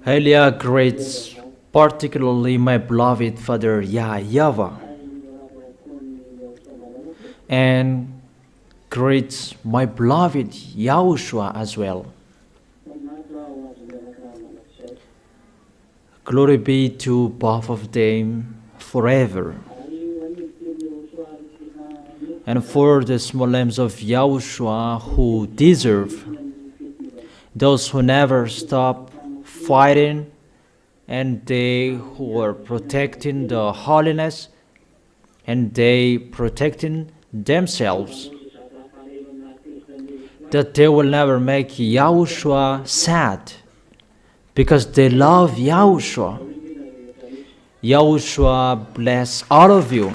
Elia greets particularly my beloved Father YAHVAH and greets my beloved YAHOSHUA as well. Glory be to both of them forever. And for the small lambs of YAHOSHUA who deserve, those who never stop fighting, and they who are protecting the holiness, and they protecting themselves, that they will never make YAHOSHUA sad, because they love YAHOSHUA. YAHOSHUA bless all of you.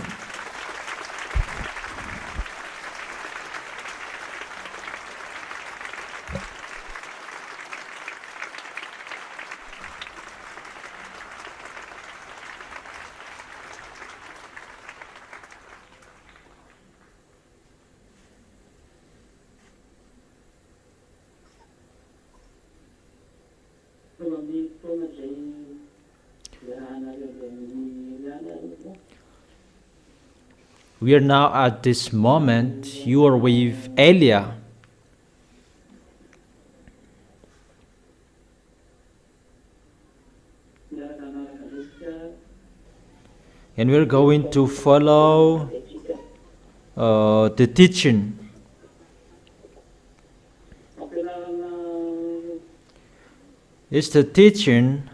We are now at this moment, you are with Elia. And we're going to follow the teaching. It's the teaching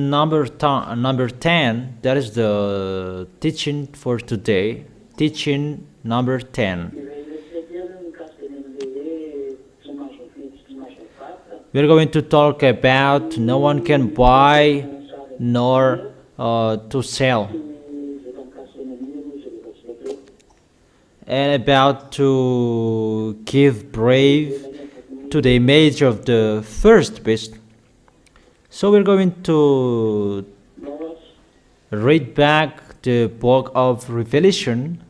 number 10. That is the teaching for today. Teaching number 10. We're going to talk about no one can buy nor to sell, and about to give brave to the image of the first beast. So we're going to read back the book of Revelation.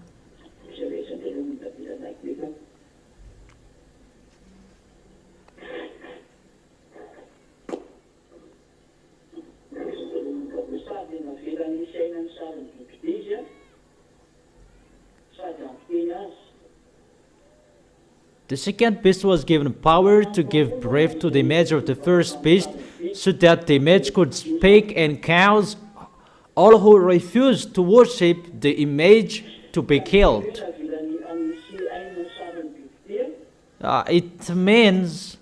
The second beast was given power to give breath to the image of the first beast, so that the image could speak and cause all who refused to worship the image to be killed. It means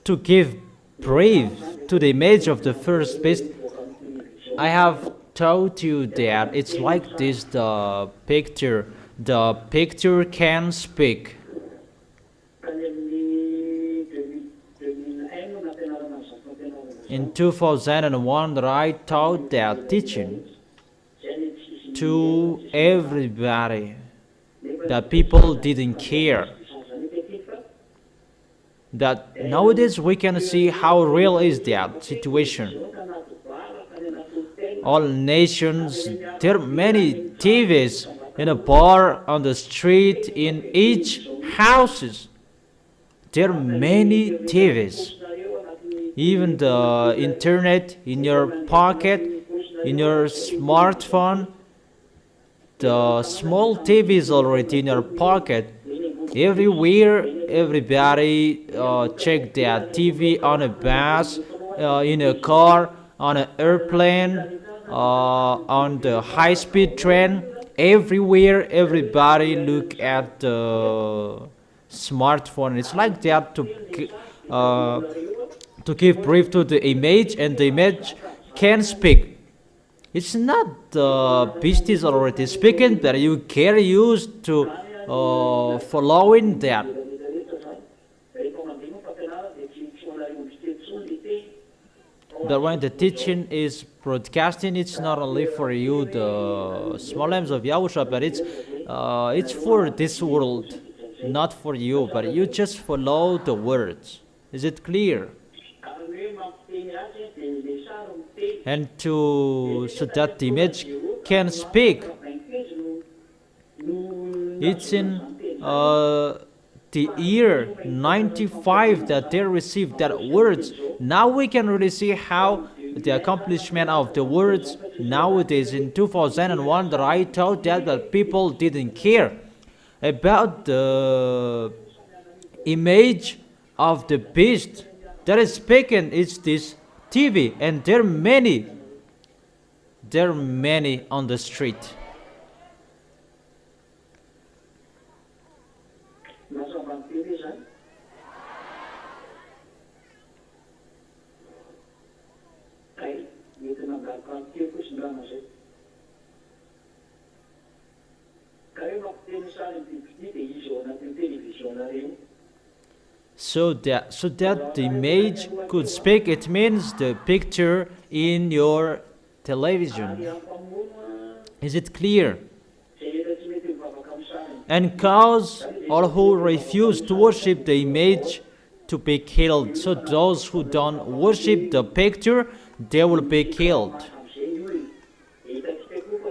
to give breath to the image of the first beast. I have told you that it's like this, the picture. The picture can speak. In 2001, I taught that teaching to everybody, that people didn't care. That nowadays we can see how real is that situation. All nations, there are many TVs in a bar, on the street, in each houses. There are many TVs. Even the internet in your pocket, in your smartphone, the small TV is already in your pocket. Everywhere, everybody check their TV on a bus, in a car, on an airplane, on the high-speed train. Everywhere, everybody look at the smartphone. It's like that to give breath to the image, and the image can speak. It's not the beast is already speaking, but you get used to following that. But when the teaching is broadcasting, it's not only for you, the small lambs of YAHOSHUA, but it's for this world, not for you, but you just follow the words. Is it clear? And so that the image can speak. It's in the year 95 that they received that words. Now we can really see how the accomplishment of the words nowadays in 2001 that I thought that people didn't care about the image of the beast that is speaking. It's this TV, and there are many on the street. So that the image could speak, it means the picture in your television. Is it clear? And cause all who refuse to worship the image to be killed. So those who don't worship the picture, they will be killed.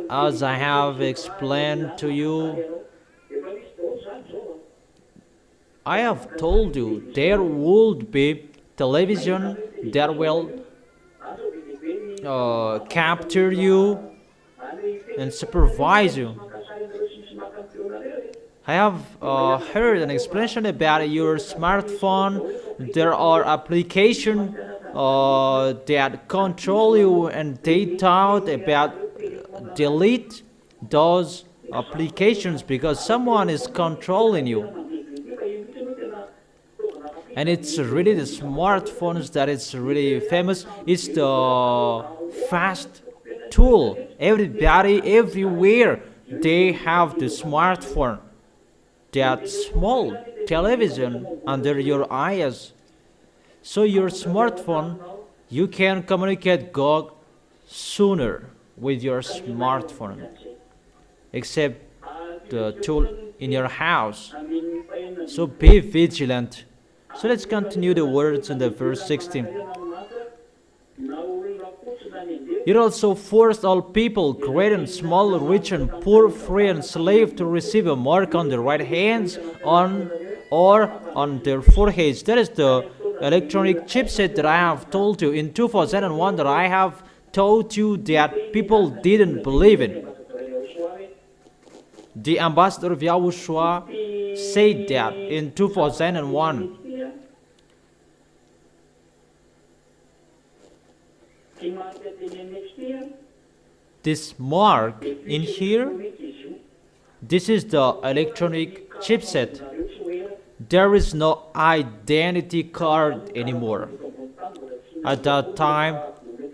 As I have explained to you, I have told you there would be television that will capture you and supervise you. I have heard an explanation about your smartphone. There are applications that control you, and they thought about delete those applications because someone is controlling you. And it's really the smartphones that is really famous. It's the fast tool. Everybody, everywhere, they have the smartphone. That small television under your eyes. So your smartphone, you can communicate God sooner with your smartphone, except the tool in your house. So be vigilant. So let's continue the words in the verse 16. It also forced all people, great and small, rich and poor, free and slave, to receive a mark on their right hands or on their foreheads. That is the electronic chipset that I have told you in 2001 that I have told you that people didn't believe in. The ambassador of YAHOSHUA said that in 2001. This mark in here, this is the electronic chipset. There is no identity card anymore. At that time,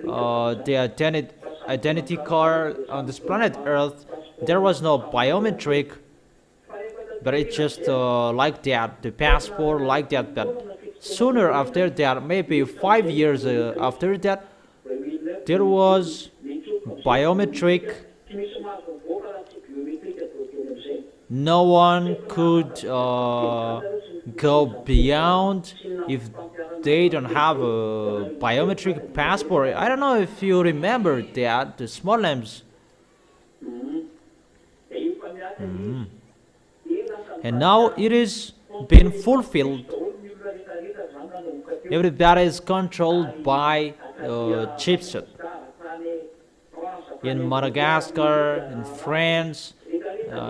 the identity card on this planet Earth, there was no biometric, but it's just like that, the passport like that. But sooner after that, maybe 5 years after that, there was biometric. No one could go beyond if they don't have a biometric passport. I don't know if you remember that, the small lamps. And now it is being fulfilled. Everybody is controlled by chipset. In Madagascar, in France,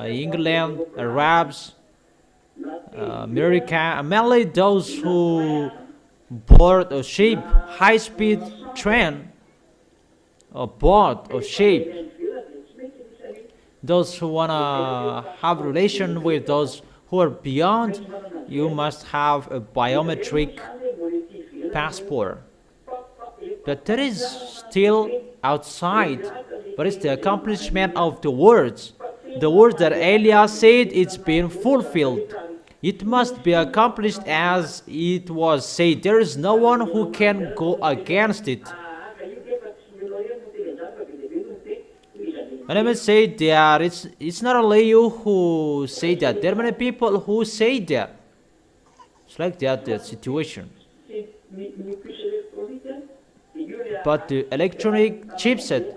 England, Arabs, America, mainly those who board a ship, high-speed train, or boat or ship. Those who wanna have relation with those who are beyond, you must have a biometric passport. But that is still outside, but it's the accomplishment of the words. The words that Elias said, it's been fulfilled. It must be accomplished as it was said. There is no one who can go against it. And I must say that it's not only you who say that. There are many people who say that. It's like that, the situation. But the electronic chipset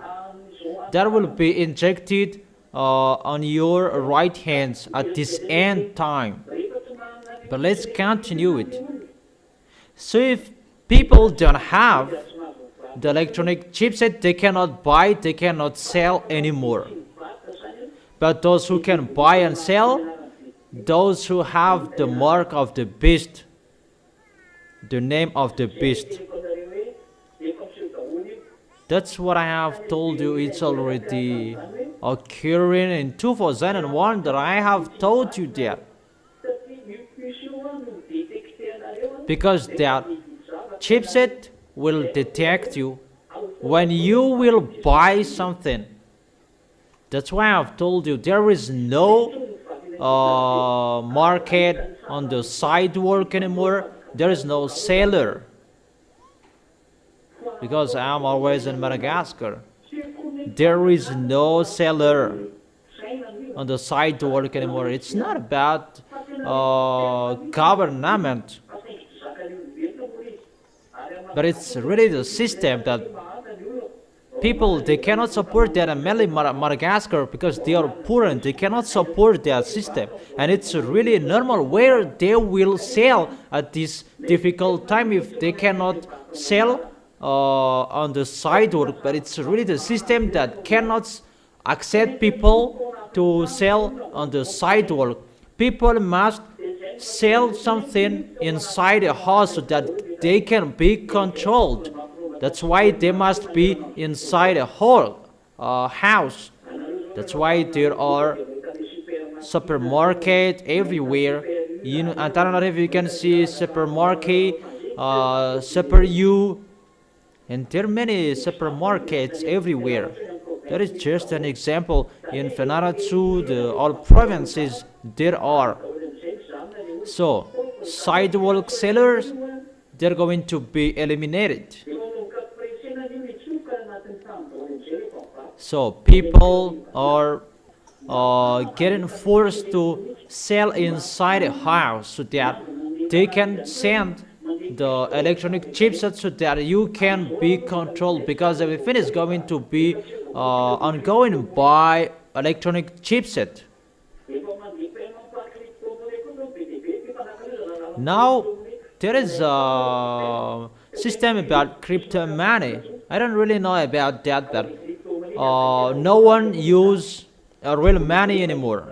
that will be injected on your right hands at this end time. But let's continue it. So if people don't have the electronic chipset, they cannot buy, they cannot sell anymore. But those who can buy and sell, those who have the mark of the beast, the name of the beast. That's what I have told you. It's already occurring in 2001 that I have told you that. Because that chipset will detect you when you will buy something. That's why I've told you there is no market on the sidewalk anymore. There is no seller. Because I'm always in Madagascar. There is no seller on the sidewalk anymore. It's not about government, but it's really the system that people, they cannot support that, and mainly Madagascar, because they are poor and they cannot support that system. And it's really normal where they will sell at this difficult time if they cannot sell on the sidewalk. But it's really the system that cannot accept people to sell on the sidewalk. People must sell something inside a house so that they can be controlled. That's why they must be inside a whole house. That's why there are supermarket everywhere. You know, I don't know if you can see supermarket, Super U, and there are many supermarkets everywhere. That is just an example. In Vanuatu, all provinces, there are. So, sidewalk sellers, they're going to be eliminated. So, people are getting forced to sell inside a house so that they can send the electronic chipset so that you can be controlled, because everything is going to be ongoing by electronic chipset. Now there is a system about crypto money. I don't really know about that, but no one use real money anymore.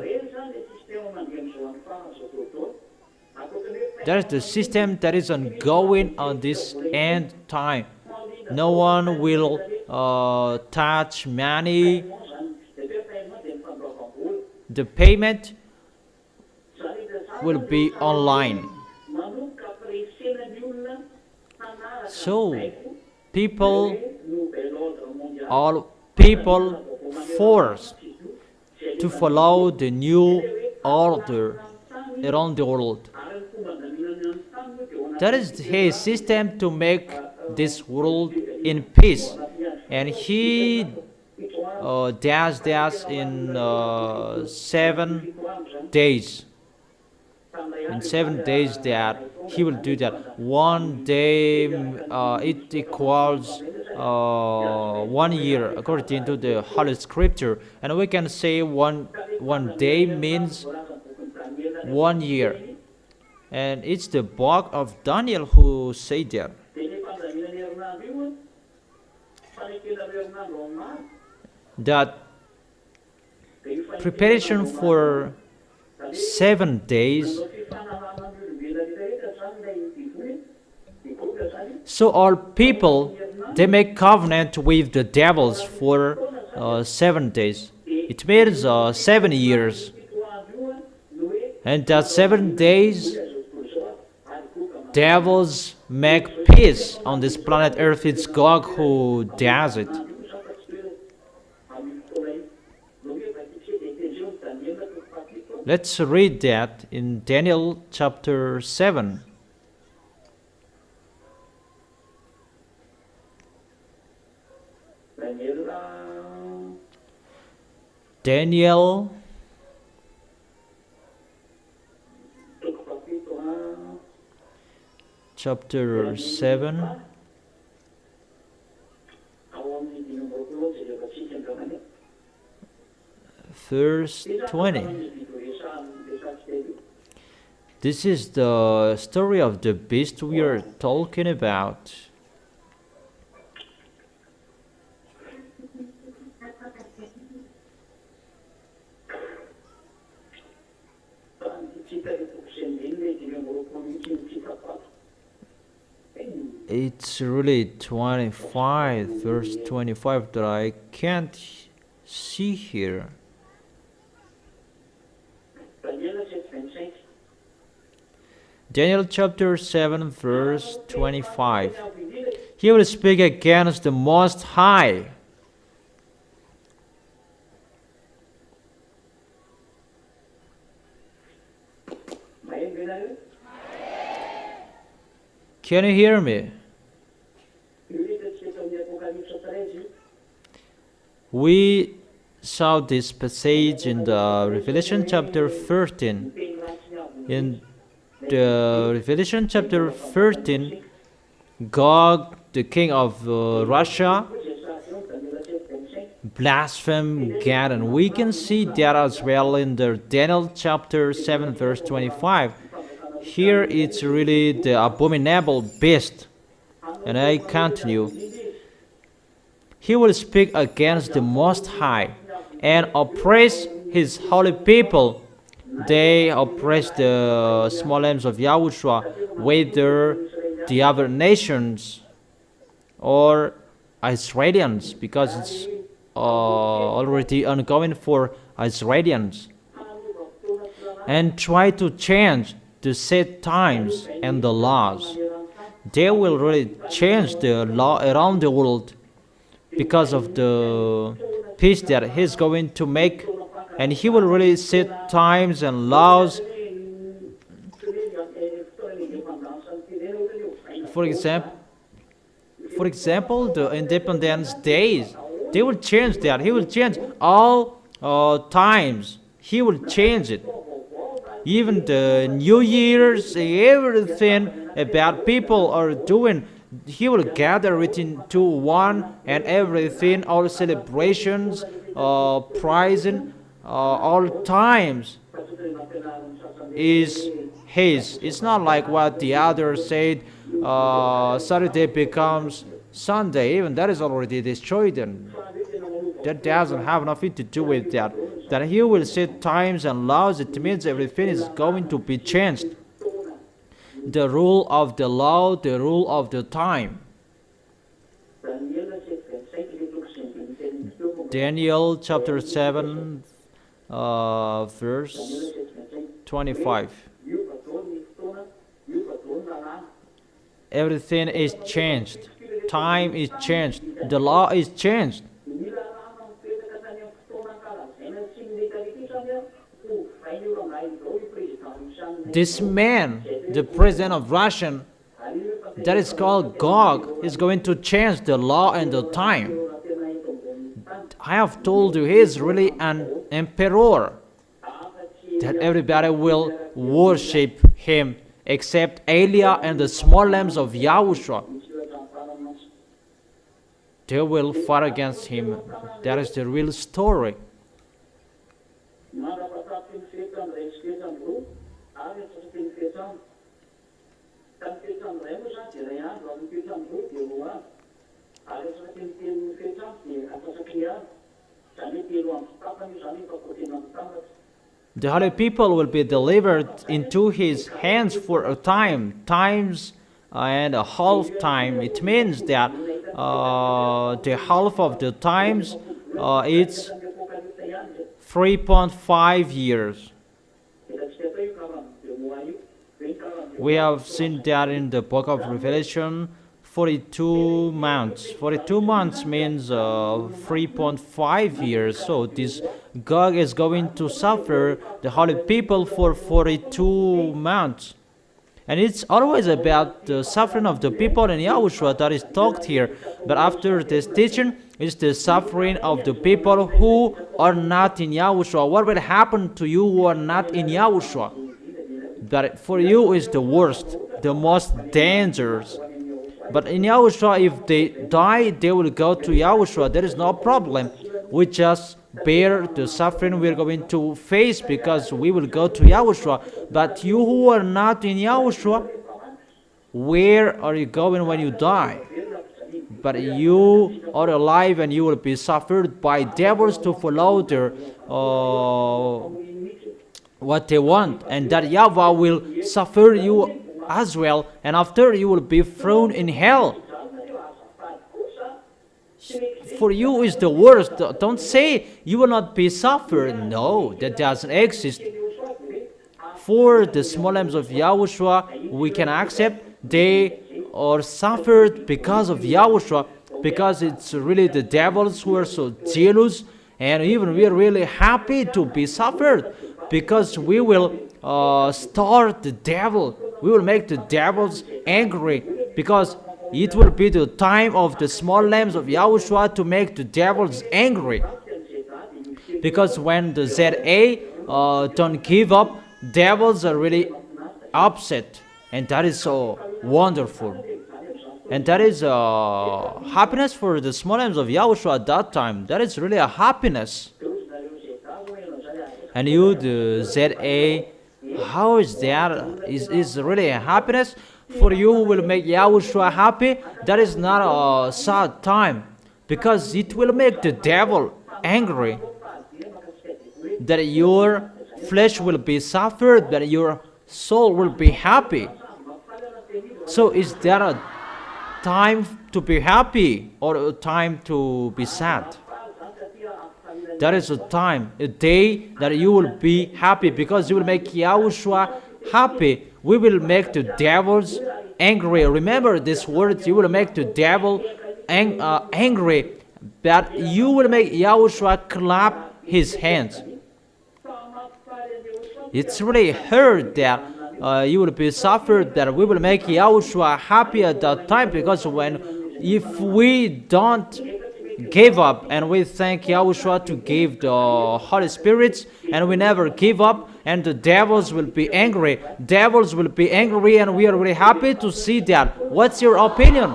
That is the system that is ongoing on this end time. No one will touch money. The payment will be online. So all people forced to follow the new order around the world. That is his system to make this world in peace, and he does that in 7 days. In 7 days that he will do that. One day it equals 1 year according to the Holy Scripture, and we can say one day means 1 year. And it's the book of Daniel who say that. That preparation for 7 days. So all people, they make covenant with the devils for 7 days. It means 7 years. And that 7 days, devils make peace on this planet Earth. It's God who does it. Let's read that in Daniel chapter 7. Daniel chapter 7, verse 20. This is the story of the beast we are talking about. It's really 25, verse 25 that I can't see here. Daniel chapter 7, verse 25. He will speak against the Most High. Can you hear me? We saw this passage in the Revelation chapter 13. In the Revelation chapter 13, Gog, the king of Russia, blasphemed God, and we can see that as well in the Daniel chapter 7, verse 25. Here it's really the abominable beast. And I continue. He will speak against the Most High and oppress his holy people. They oppress the small lambs of Yahushua, whether the other nations or Israelians, because it's already ongoing for Israelians, and try to change the set times and the laws. They will really change the law around the world because of the peace that he's going to make, and he will really set times and laws. For example, the Independence Days, they will change that. He will change all times. He will change it. Even the New Year's, everything about people are doing, he will gather it into one, and everything, all celebrations, prizing, all times is his. It's not like what the others said, Saturday becomes Sunday. Even that is already destroyed, and that doesn't have nothing to do with that. That he will set times and laws, it means everything is going to be changed. The rule of the law, the rule of the time. Daniel chapter 7, verse 25. Everything is changed. Time is changed. The law is changed. This man, the president of Russia, that is called Gog, is going to change the law and the time. I have told you he is really an emperor, that everybody will worship him except Elia and the small lambs of Yahushua. They will fight against him. That is the real story. The holy people will be delivered into his hands for a time, times and a half time. It means that the half of the times it's 3.5 years. We have seen that in the book of Revelation, 42 months. 42 months means 3.5 years. So this Gog is going to suffer the holy people for 42 months. And it's always about the suffering of the people in Yahushua that is talked here. But after this teaching, it's the suffering of the people who are not in Yahushua. What will happen to you who are not in Yahushua? That for you is the worst, the most dangerous. But in Yahushua, if they die, they will go to Yahushua. There is no problem. We just bear the suffering we're going to face because we will go to Yahushua. But you who are not in Yahushua, where are you going when you die? But you are alive and you will be suffered by devils to follow their what they want, and that YAHVAH will suffer you as well, and after you will be thrown in hell. For you is the worst. Don't say you will not be suffered. No, that doesn't exist. For the small lambs of Yahushua, we can accept they are suffered because of Yahushua, because it's really the devils who are so jealous, and even we are really happy to be suffered because we will start the devil. We will make the devils angry because it will be the time of the small lambs of Yahushua to make the devils angry. Because when the ZA don't give up, devils are really upset. And that is so wonderful. And that is happiness for the small lambs of Yahushua at that time. That is really a happiness. And you, the ZA, how is that? Is really a happiness? For you who will make Yahushua happy, that is not a sad time, because it will make the devil angry. That your flesh will be suffered, that your soul will be happy. So is that a time to be happy or a time to be sad? That is a time, a day that you will be happy because you will make Yahushua happy. We will make the devils angry. Remember this word, you will make the devil angry, but you will make Yahushua clap his hands. It's really hurt that you will be suffered, that we will make Yahushua happy at that time, because if we don't give up and we thank Yahushua to give the Holy Spirits and we never give up, and the devils will be angry. Devils will be angry, and we are really happy to see that. What's your opinion?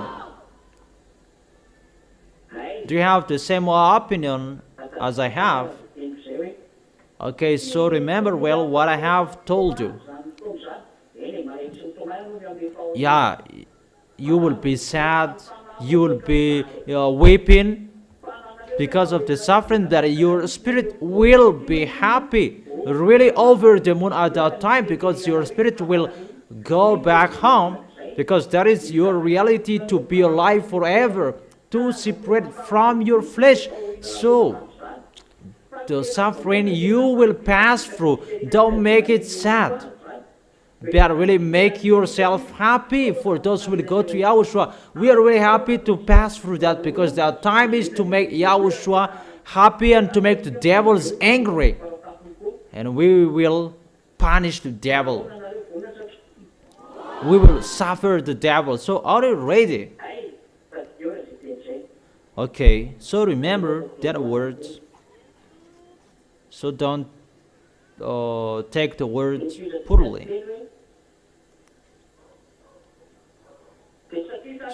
Do you have the same opinion as I have? Okay, so remember well what I have told you. Yeah, you will be sad, you will be weeping because of the suffering, that your spirit will be happy, really over the moon at that time, because your spirit will go back home, because that is your reality, to be alive forever, to separate from your flesh. So the suffering you will pass through, don't make it sad, but really make yourself happy. For those who will go to Yahushua, we are really happy to pass through that, because that time is to make Yahushua happy and to make the devils angry, and we will punish the devil. We will suffer the devil. So are you ready? Okay, so remember that words. So don't take the words poorly.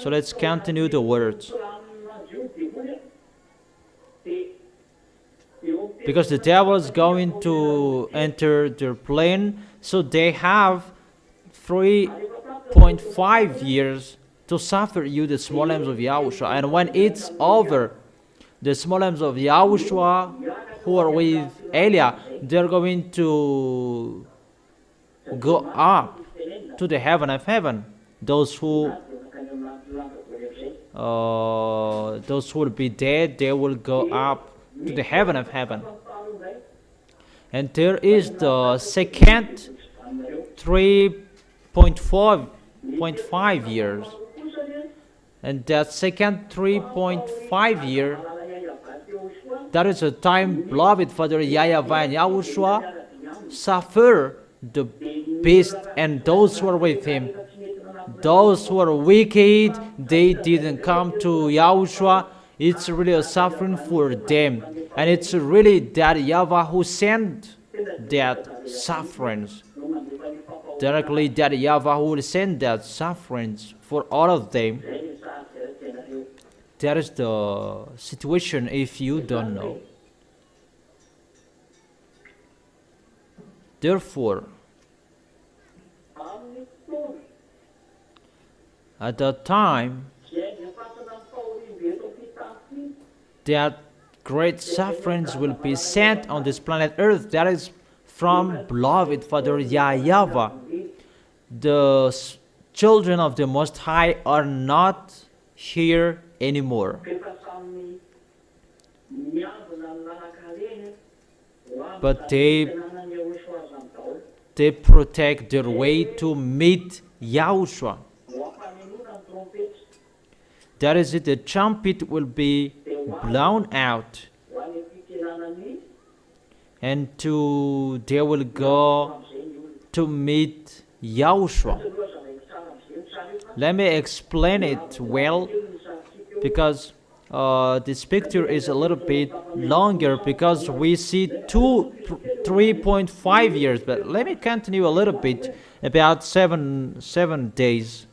So let's continue the words. Because the devil is going to enter their plane, so they have 3.5 years to suffer you, the small lambs of Yahushua. And when it's over, the small lambs of Yahushua who are with Elia, they're going to go up to the heaven of heaven. Those who will be dead, they will go up to the heaven of heaven. And there is the second 3.5 years. And that second 3.5 year, that is a time, beloved Father YAHVAH and Yahushua suffer the beast and those who are with him. Those who are wicked, they didn't come to Yahushua. It's really a suffering for them. And it's really that YAHVAH who sent that sufferings. Directly that YAHVAH who will send that sufferings for all of them. That is the situation if you don't know. Therefore, at that time that great sufferings will be sent on this planet Earth, that is from beloved Father YAHVAH. The children of the Most High are not here anymore, but they protect their way to meet Yahushua. That is it, the trumpet will be blown out, and they will go to meet Yahushua. Let me explain it well, because this picture is a little bit longer, because we see 3.5 years, but let me continue a little bit about seven days.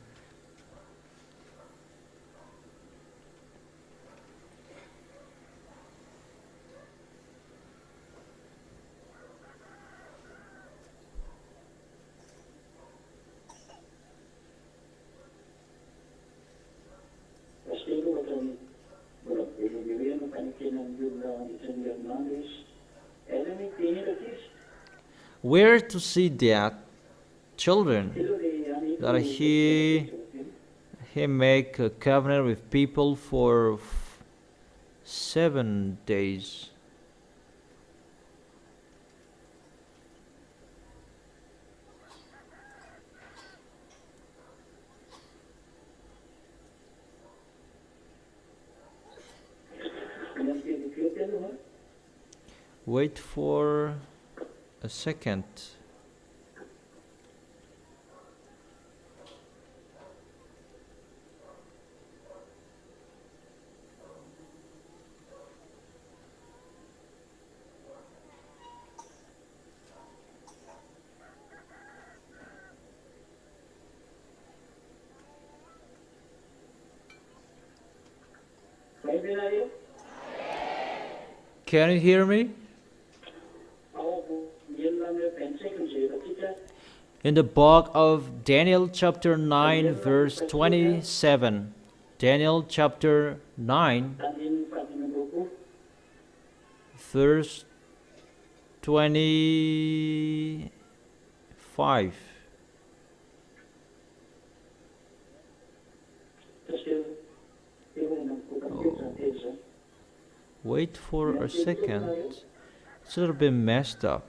Where to see that children that he make a covenant with people for 7 days. Wait for a second. Can you hear me? In the book of Daniel chapter 9 verse 27. Daniel chapter 9 verse 25. Wait for a second. It's a little bit messed up.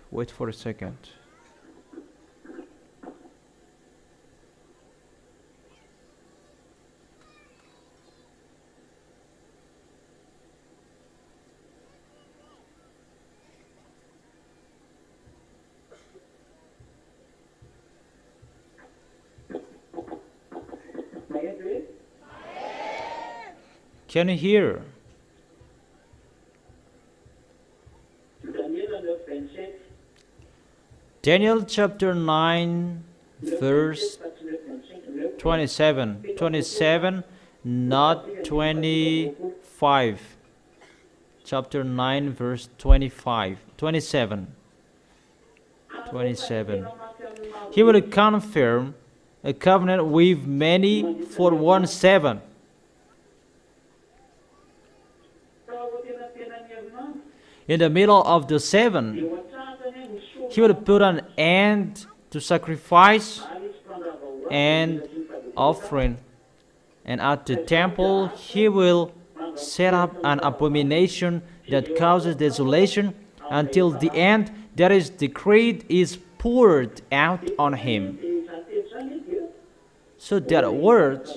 Wait for a second. Can you hear? Daniel chapter 9 verse 27. 27, not 25. Chapter 9 verse 25. 27. 27. He will confirm a covenant with many for 1/7. In the middle of the 7, he will put an end to sacrifice and offering. And at the temple, he will set up an abomination that causes desolation until the end that is decreed is poured out on him. So that word,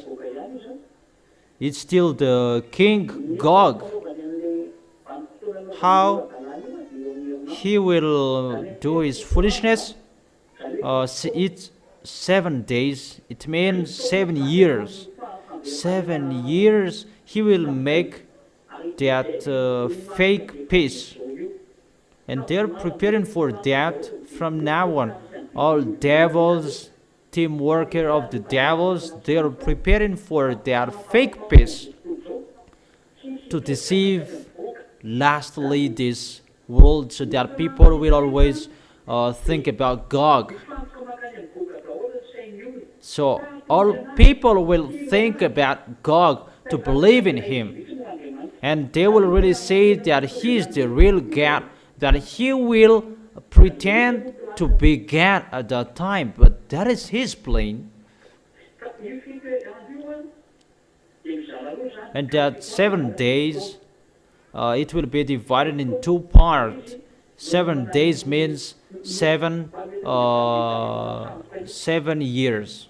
it's still the King Gog. How he will do his foolishness? It's 7 days. It means 7 years. 7 years he will make that fake peace. And they're preparing for that from now on. All devils, team worker of the devils, they're preparing for that fake peace to deceive lastly this world, so that people will always think about Gog. So all people will think about Gog to believe in him. And they will really say that he is the real God, that he will pretend to be God at that time. But that is his plan. And that 7 days, it will be divided in two parts. 7 days means 7 years,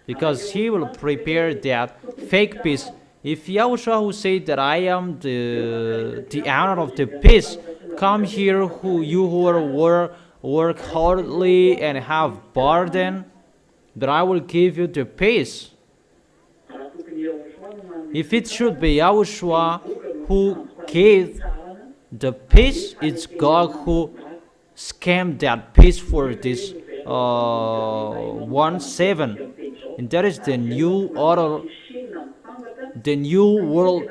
because he will prepare that fake peace. If Yahushua, who said that I am the owner of the peace, come here, you who work hardly and have burden, that I will give you the peace. If it should be Yahushua who gave the peace, it's God who scammed that peace for this 1/7, and that is the new order, the new world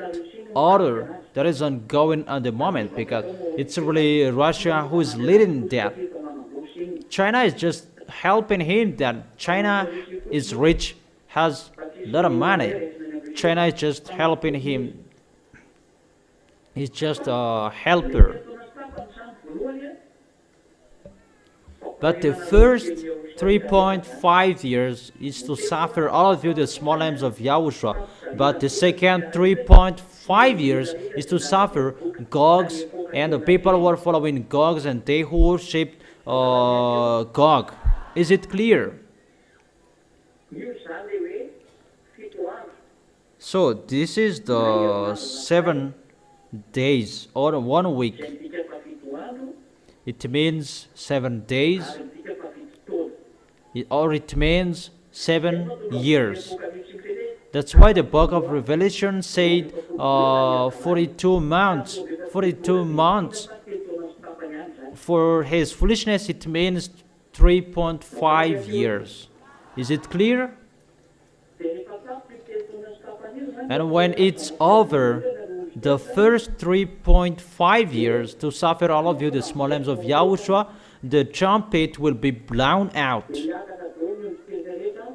order that is ongoing at the moment, because it's really Russia who is leading that. China is just helping him. That China is rich, has a lot of money. China is just helping him. He's just a helper. But the first 3.5 years is to suffer all of you, the small lambs of Yahushua. But the second 3.5 years is to suffer Gogs and the people who are following Gogs and they who worship Gog. Is it clear? So this is the 7 days or 1 week. It means 7 days, or it means 7 years. That's why the book of Revelation said 42 months. 42 months. For his foolishness, it means 3.5 years. Is it clear? And when it's over, the first 3.5 years to suffer all of you, the small lambs of Yahushua, the trumpet will be blown out.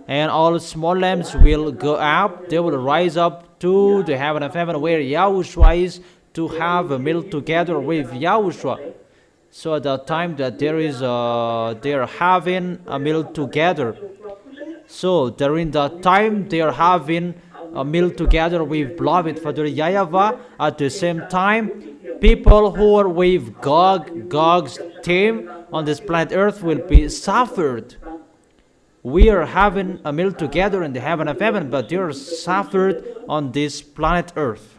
And all small lambs will go up. They will rise up to the heaven of heaven where Yahushua is, to have a meal together with Yahushua. So at that time that they are having a meal together. So during that time they are having a meal together with beloved Father YAHVAH. At the same time, people who are with Gog's team on this planet Earth will be suffered. We are having a meal together in the heaven of heaven, but they are suffered on this planet Earth.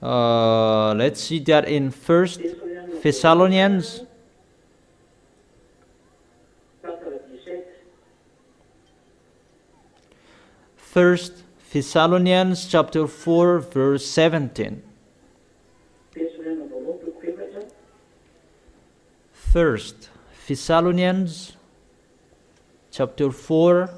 Let's see that in 1 Thessalonians. 1 Thessalonians chapter 4 verse 17. 1 Thessalonians chapter 4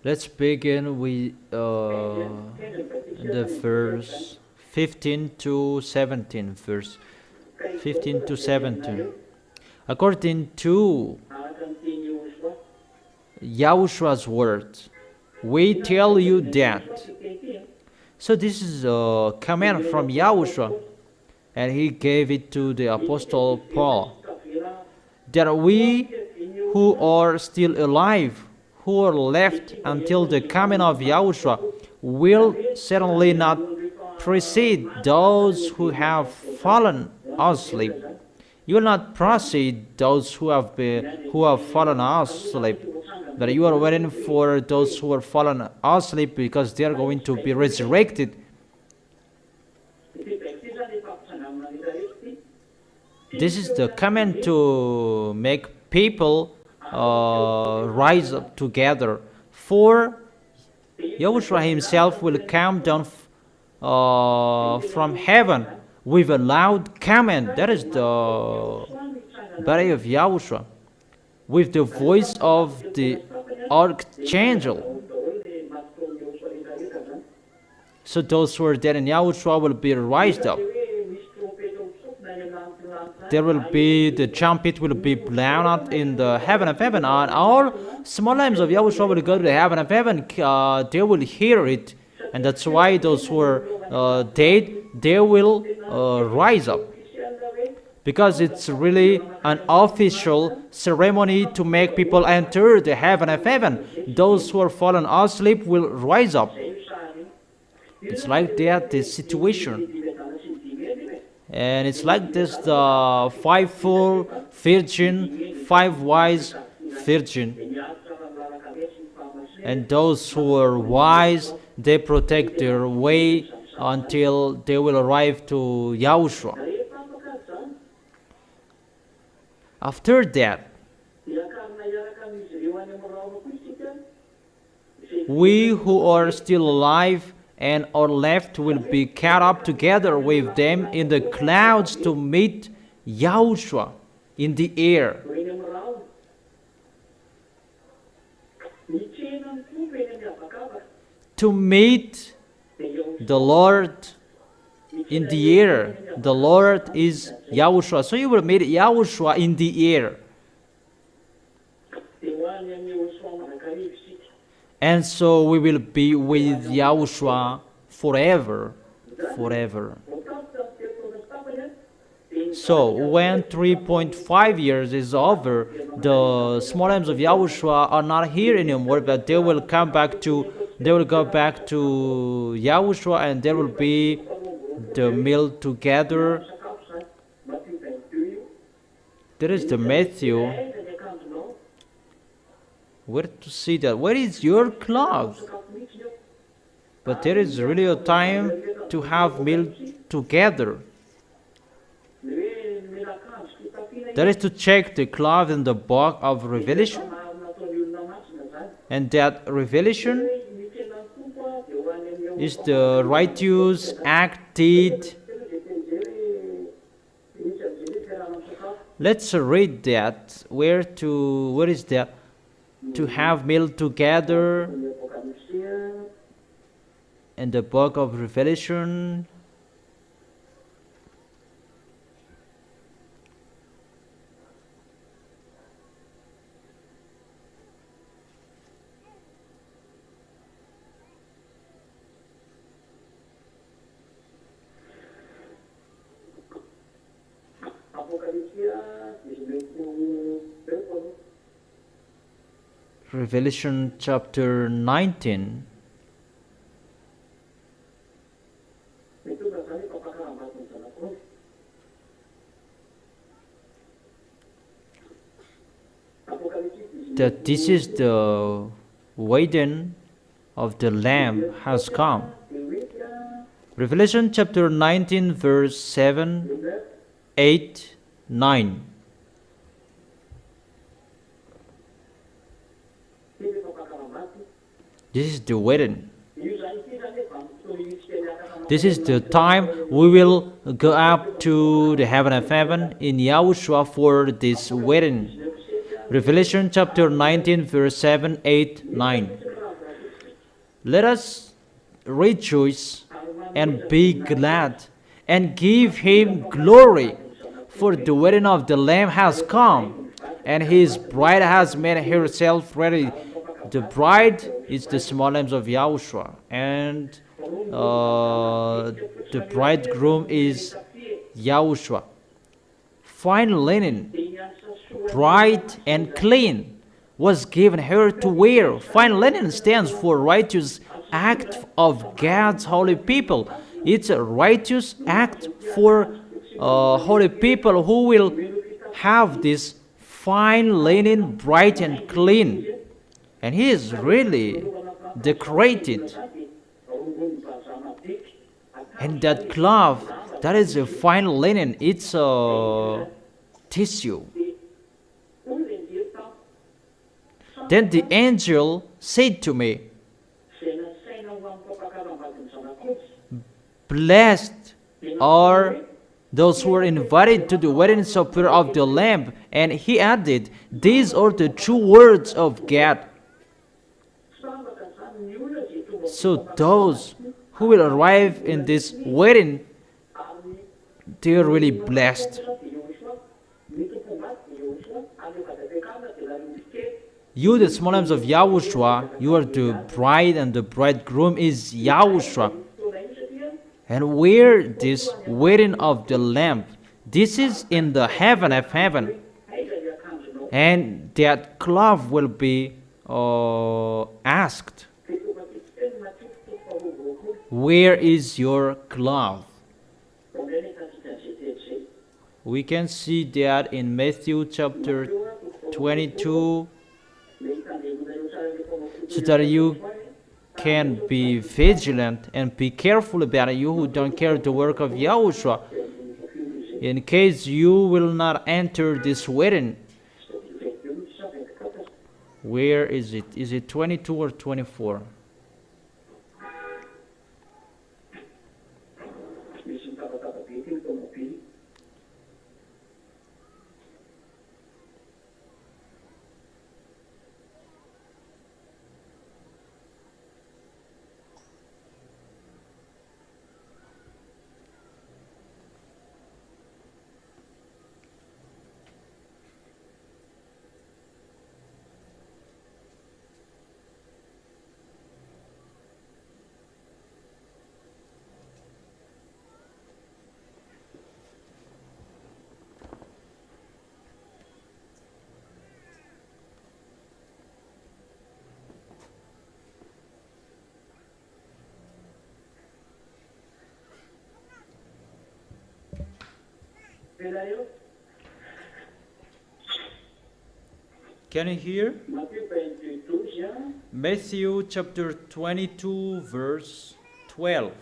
Let's begin with the verse 15 to 17. Verse 15 to 17. According to Yahushua's words, we tell you that. So this is a command from Yahushua, and he gave it to the Apostle Paul, that we who are still alive, who are left until the coming of Yahushua, will certainly not precede those who have fallen asleep. You will not precede those who have fallen asleep, but you are waiting for those who are fallen asleep, because they are going to be resurrected. This is the command to make people rise up together. For Yahushua himself will come down from heaven with a loud command. That is the body of Yahushua. With the voice of the archangel. So those who are dead in Yahushua will be raised up. There will be, the trumpet will be blown out in the heaven of heaven, and all small lambs of Yahushua will go to the heaven of heaven. They will hear it, and that's why those who are dead, they will rise up. Because it's really an official ceremony to make people enter the heaven of heaven. Those who are fallen asleep will rise up. It's like that, this situation. And it's like this, the five-fold virgin, five wise virgin. And those who are wise, they protect their way until they will arrive to Yahushua. After that, we who are still alive and are left will be caught up together with them in the clouds to meet Yahushua in the air. To meet the Lord in the air. The Lord is Yahushua. So you will meet Yahushua in the air. And so we will be with Yahushua forever. Forever. So when 3.5 years is over, the small lambs of Yahushua are not here anymore, but they will come back to, they will go back to Yahushua, and there will be the meal together. There is the Matthew. Where to see that? Where is your cloth? But there is really a time to have meal together. That is to check the cloth in the book of Revelation. And that Revelation is the righteous act deed. Let's read that. Where is that? To have meal together in the book of Revelation. Revelation chapter 19. That this is the wedding of the Lamb has come. Revelation chapter 19 verse 7, 8, 9. This is the wedding. This is the time we will go up to the heaven of heaven in Yahushua for this wedding. Revelation chapter 19 verse 7, 8, 9. Let us rejoice and be glad and give him glory, for the wedding of the Lamb has come, and his bride has made herself ready. The bride is the small lambs of Yahushua, and the bridegroom is Yahushua. Fine linen, bright and clean, was given her to wear. Fine linen stands for righteous act of God's holy people. It's a righteous act for holy people who will have this fine linen, bright and clean. And he is really decorated. And that cloth, that is a fine linen. It's a tissue. Then the angel said to me, "Blessed are those who were invited to the wedding supper of the Lamb. And he added, these are the true words of God. So those who will arrive in this wedding, they are really blessed. You, the small lambs of Yahushua, you are the bride, and the bridegroom is Yahushua. And where this wedding of the Lamb, this is in the heaven of heaven. And that cloth will be asked, where is your cloth? We can see that in Matthew chapter 22, so that you can be vigilant and be careful about it, you who don't carry the work of Yahushua, in case you will not enter this wedding. Where is it? Is it 22 or 24? Can you hear? Matthew chapter 22 verse 12.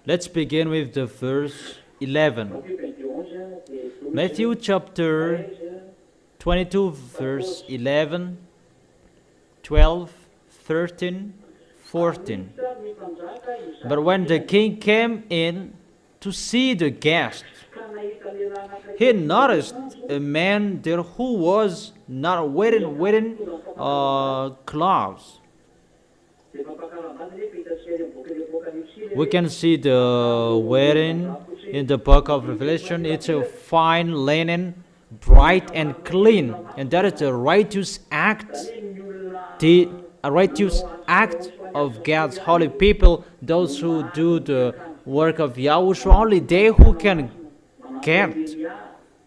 Let's begin with the verse 11. Matthew chapter 22 verse 11, 12, 13, 14. But when the king came in to see the guest, he noticed a man there who was not wearing clothes. We can see the wedding in the book of Revelation. It's a fine linen, bright and clean, and that is a righteous act, a righteous act of God's holy people, those who do the work of Yahushua. Only they who can get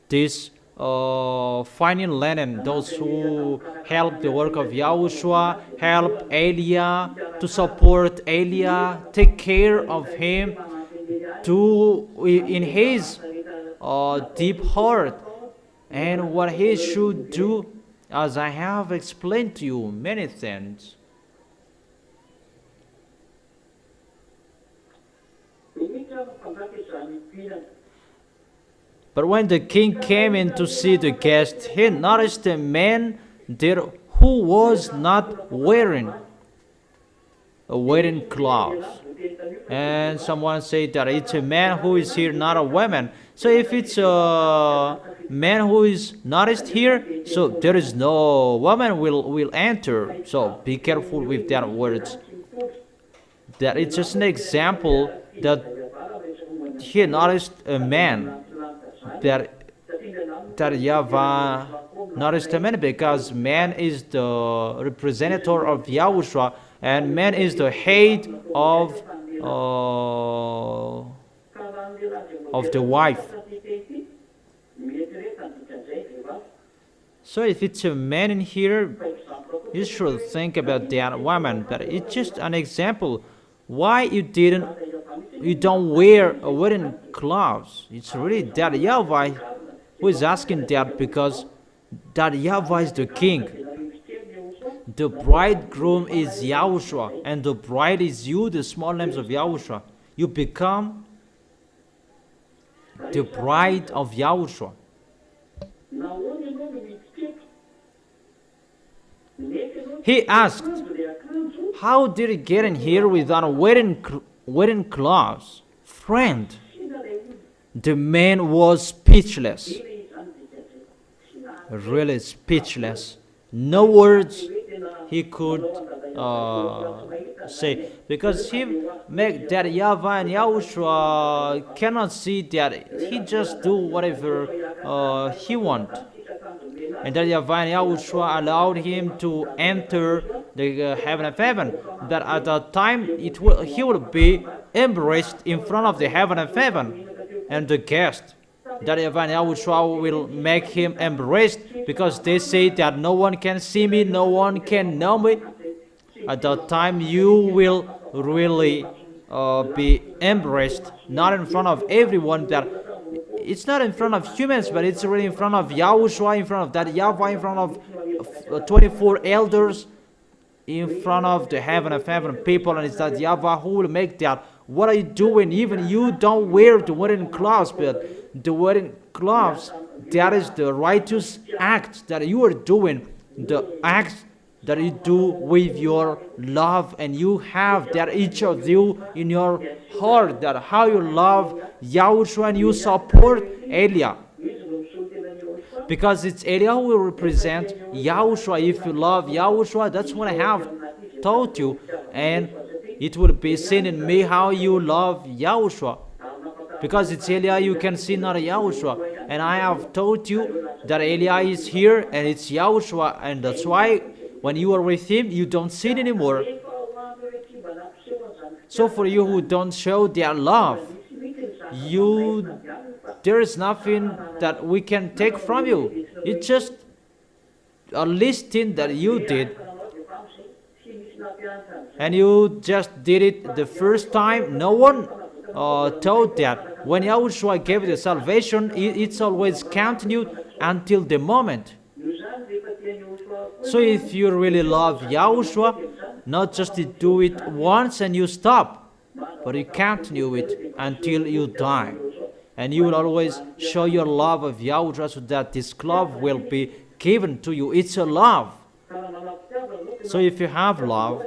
this fine linen, those who help the work of Yahushua, help Eliah, to support Eliah, take care of him, to in his deep heart, and what he should do, as I have explained to you many things. But when the king came in to see the guest, he noticed a man there who was not wearing clothes. And someone said that it's a man who is here, not a woman. So if it's a man who is noticed here, so there is no woman will enter. So be careful with that words. That it's just an example that he noticed a man, that YAHVAH noticed a man, because man is the representative of Yahushua, and man is the head of the wife. So if it's a man in here, you should think about that woman. But it's just an example. Why you don't wear wedding clothes? It's really that YAHVAH who is asking that, because that YAHVAH is the king. The bridegroom is Yahushua, and the bride is you, the small lambs of Yahushua. You become the bride of Yahushua. He asked, How did he get in here without wearing clothes? Friend, the man was speechless. Really speechless. No words he could say, because he make that YAHVAH and YAHOSHUA cannot see that he just do whatever he want, and that YAHVAH and YAHOSHUA allowed him to enter the heaven of heaven. That at that time he will be embraced in front of the heaven of heaven, and the guest, that YAHVAH and YAHOSHUA will make him embraced, because they say that no one can see me, no one can know me. At that time you will really be embraced, not in front of everyone. That it's not in front of humans, but it's really in front of YAHOSHUA, in front of that YAHVAH, in front of 24 elders, in front of the heaven of heaven people. And it's that YAHVAH who will make that. What are you doing? Even you don't wear the wedding clothes, but the wedding clothes, that is the righteous act that you are doing, the act that you do with your love, and you have that each of you in your heart, that how you love YAHOSHUA and you support Eliah, because it's Eliah who will represent YAHOSHUA. If you love YAHOSHUA, that's what I have taught you, and it will be seen in me how you love YAHOSHUA, because it's Eliah you can see, not YAHOSHUA. And I have taught you that Eliah is here and it's YAHOSHUA, and that's why when you are with him you don't sin anymore. So for you who don't show their love, there is nothing that we can take from you. It's just a listing that you did, and you just did it the first time. No one told that. When YAHOSHUA gave you the salvation, it's always continued until the moment. So if you really love YAHOSHUA, not just to do it once and you stop, but you continue it until you die. And you will always show your love of YAHOSHUA, so that this love will be given to you. It's a love. So if you have love,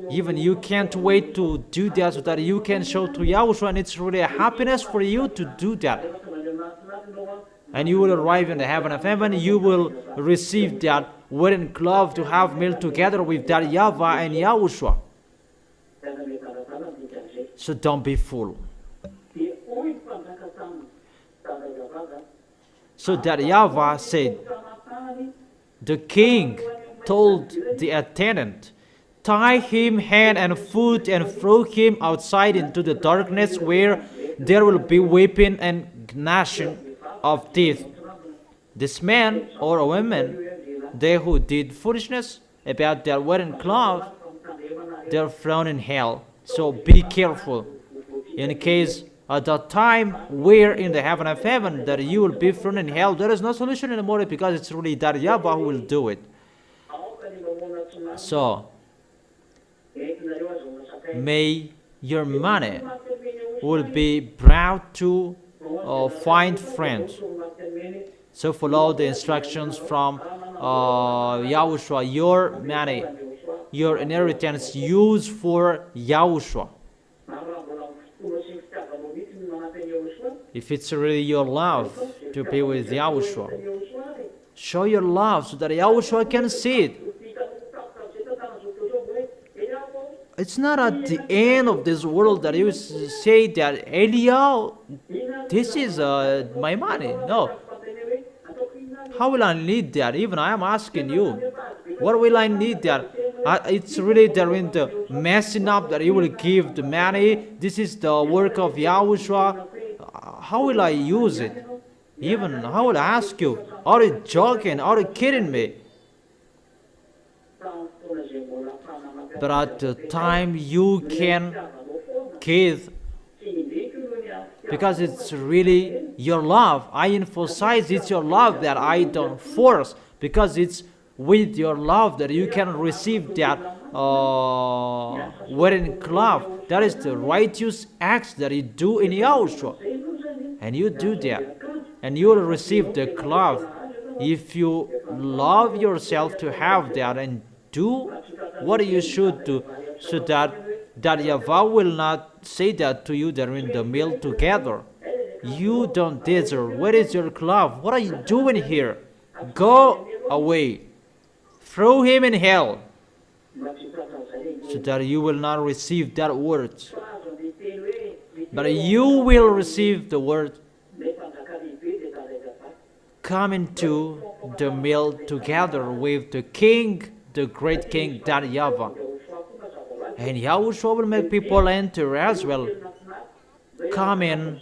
even you can't wait to do that, so that you can show to YAHOSHUA, and it's really a happiness for you to do that. And you will arrive in the heaven of heaven. You will receive that wedding cloth to have meal together with that YAHVAH and YAHOSHUA. So don't be fool. So that YAHVAH said, the king told the attendant, tie him hand and foot and throw him outside into the darkness, where there will be weeping and gnashing of teeth. This man or a woman, they who did foolishness about their wedding cloth, they are thrown in hell. So be careful, in case at that time where in the heaven of heaven that you will be thrown in hell. There is no solution anymore, because it's really that YAHVAH who will do it. So may your money will be brought to find friends. So follow the instructions from YAHOSHUA. Your money, your inheritance, use for YAHOSHUA. If it's really your love to be with YAHOSHUA, show your love so that YAHOSHUA can see it. It's not at the end of this world that you say that, Eliah, this is my money. No. How will I need that? Even I am asking you, what will I need that? It's really there in the messing up that you will give the money. This is the work of YAHOSHUA. How will I use it? Even I will ask you, are you joking? Are you kidding me? But at the time you can give, because it's really your love. I emphasize it's your love that I don't force, because it's with your love that you can receive that wedding cloth. That is the righteous acts that you do in YAHOSHUA. And you do that, and you will receive the cloth. If you love yourself to have that and do what you should do, so that YAHVAH will not say that to you during the meal together. You don't deserve. Where is your glove? What are you doing here? Go away. Throw him in hell. So that you will not receive that word. But you will receive the word. Come into the meal together with the king, the great king, that YAHVAH. And YAHOSHUA will make people enter as well. Come in,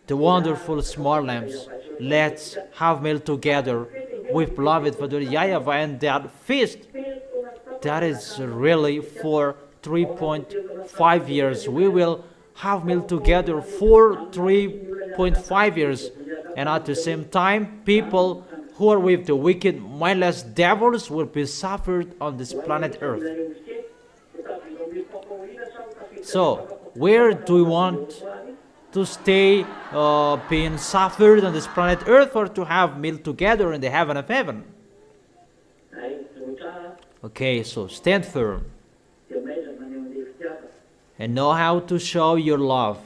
the wonderful small lambs. Let's have meal together with beloved Father YAHVAH, and that feast, that is really for 3.5 years. We will have meal together for 3.5 years. And at the same time, people who are with the wicked, mindless devils will be suffered on this planet Earth. So, where do we want to stay being suffered on this planet Earth, or to have meal together in the heaven of heaven? Okay, so stand firm and know how to show your love,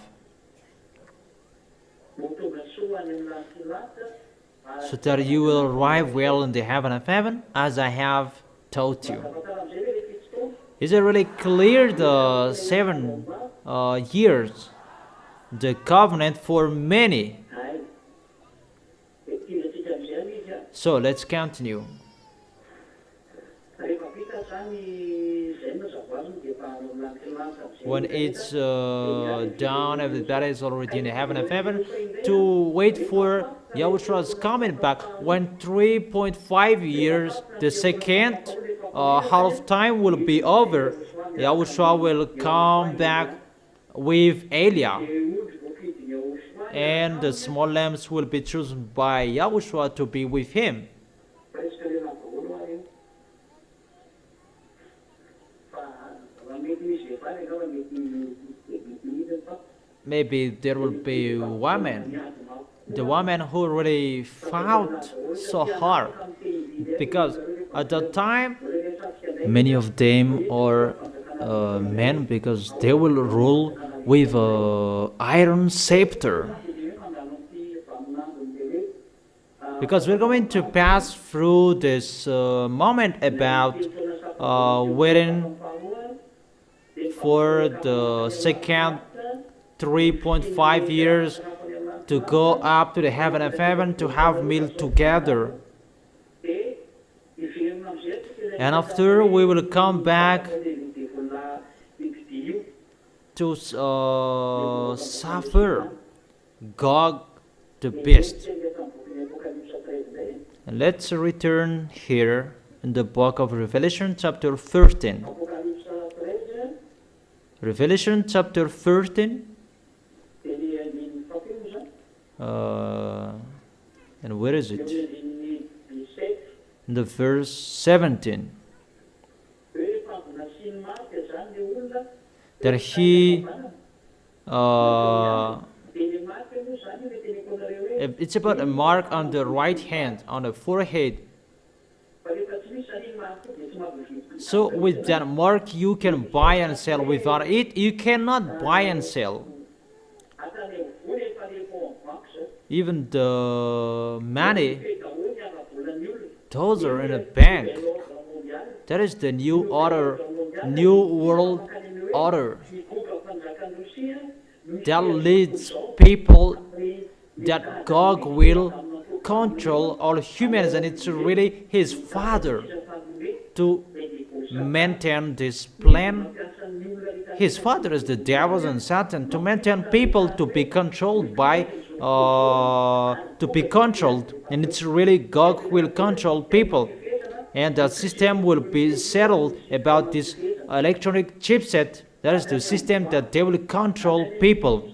so that you will arrive well in the heaven of heaven, as I have taught you. Is it really clear, the 7 years, the covenant for many? So let's continue. When it's done, everybody is already in the heaven of heaven, to wait for YAHOSHUA's coming back. When 3.5 years, the second half time will be over, YAHOSHUA will come back with Eliah, and the small lambs will be chosen by YAHOSHUA to be with him. Maybe there will be women, the women who really fought so hard, because at that time many of them are men, because they will rule with an iron scepter. Because we're going to pass through this moment about waiting for the second 3.5 years to go up to the heaven of heaven, to have meal together. And after, we will come back to suffer Gog the beast. And let's return here in the book of Revelation chapter 13. Revelation chapter 13. And where is it? In the verse 17. That he it's about a mark on the right hand, on the forehead. So with that mark you can buy and sell. Without it you cannot buy and sell. Even the money, those are in a bank. That is the new order, new world order, that leads people that God will control all humans, and it's really his father to maintain this plan. His father is the devil and Satan, to maintain people to be controlled by and it's really God who will control people, and the system will be settled about this electronic chipset. That is the system that they will control people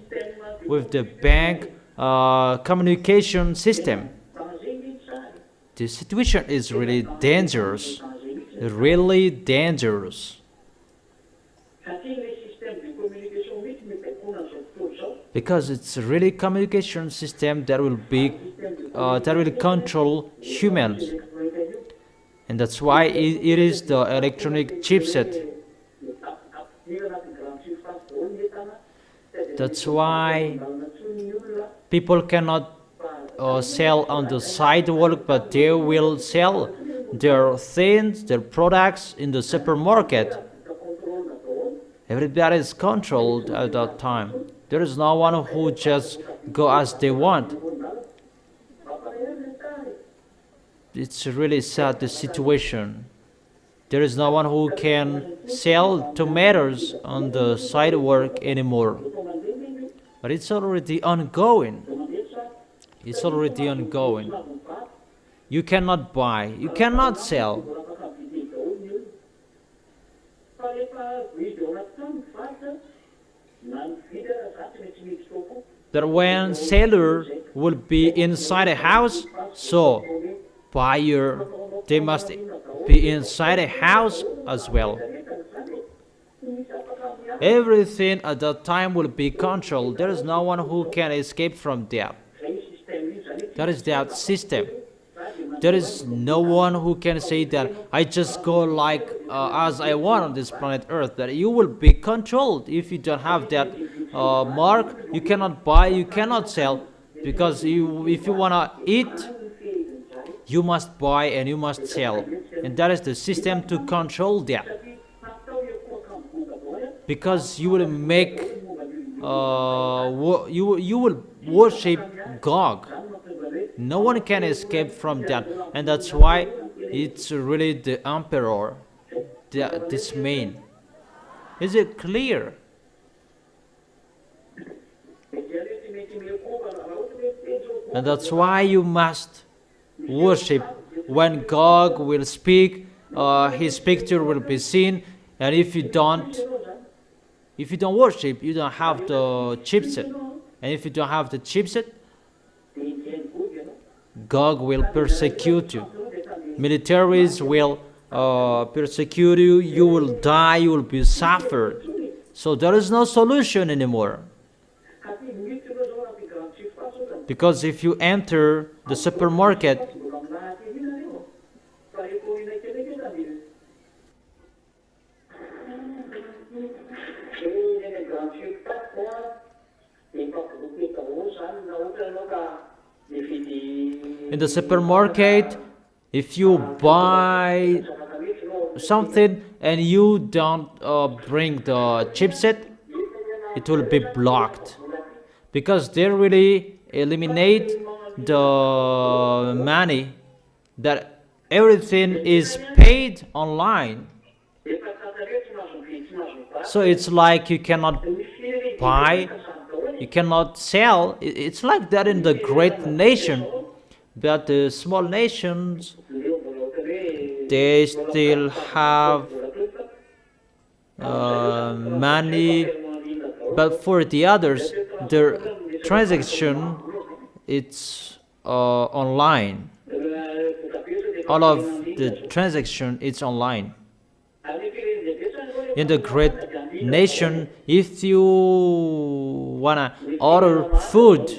with the bank communication system. The situation is really dangerous, really dangerous. Because it's really communication system that will be that will control humans. And that's why it is the electronic chipset. That's why people cannot sell on the sidewalk, but they will sell their things, their products in the supermarket. Everybody is controlled at that time. There is no one who just go as they want. It's really sad, the situation. There is no one who can sell tomatoes on the sidewalk anymore. But it's already ongoing. It's already ongoing. You cannot buy, you cannot sell. That when seller will be inside a house, so buyer, they must be inside a house as well. Everything at that time will be controlled. There is no one who can escape from that. That is that system. There is no one who can say that I just go like as I want on this planet Earth. That you will be controlled if you don't have that mark. You cannot buy, you cannot sell, because if you wanna eat, you must buy and you must sell, and that is the system to control that. Because you will make you will worship God. No one can escape from that, and that's why it's really the emperor, this man. Is it clear? And that's why you must worship. When God will speak, his picture will be seen, and if you don't worship, you don't have the chipset, and if you don't have the chipset, God will persecute you. Militaries will persecute you. You will die. You will be suffered. So there is no solution anymore. Because if you enter the supermarket, in the supermarket, if you buy something and you don't bring the chipset, it will be blocked, because they really eliminate the money, that everything is paid online. So it's like you cannot buy, you cannot sell. It's like that in the great nation, but the small nations, they still have money, but for the others, their transaction, it's online. All of the transaction, it's online. In the great nation, if you wanna order food,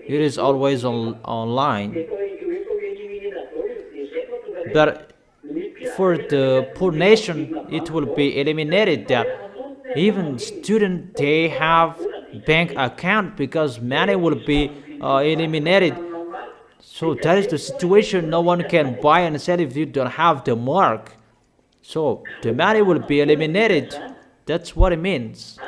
it is always online. But for the poor nation, it will be eliminated that even students, they have bank account, because money will be eliminated. So that is the situation. No one can buy and sell if you don't have the mark. So the money will be eliminated. That's what it means.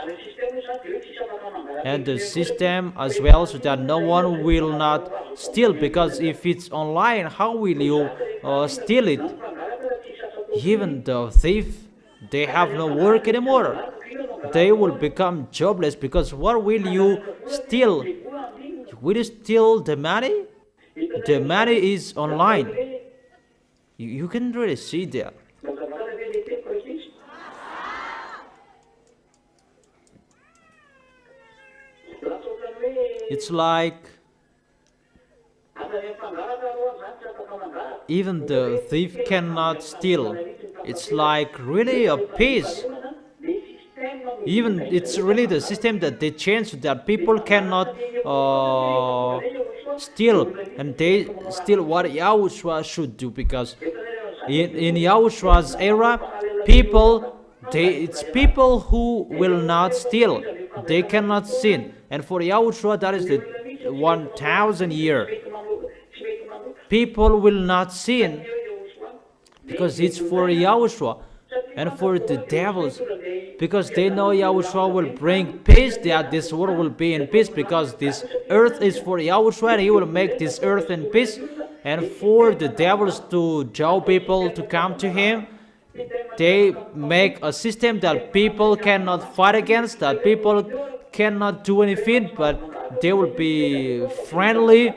And the system as well, so that no one will not steal, because if it's online, how will you steal it? Even the thief, they have no work anymore. They will become jobless, because what will you steal? Will you steal the money? The money is online. You can really see that. It's like even the thief cannot steal. It's like really a peace. Even it's really the system that they changed, that people cannot steal, and they steal what Yahushua should do, because In Yahoshua's era, people, it's people who will not steal. They cannot sin. And for Yahushua, that is the 1,000 year. People will not sin because it's for Yahushua. And for the devils, because they know Yahushua will bring peace, that this world will be in peace, because this earth is for Yahushua and he will make this earth in peace. And for the devils to draw people to come to him, they make a system that people cannot fight against, that people cannot do anything, but they will be friendly.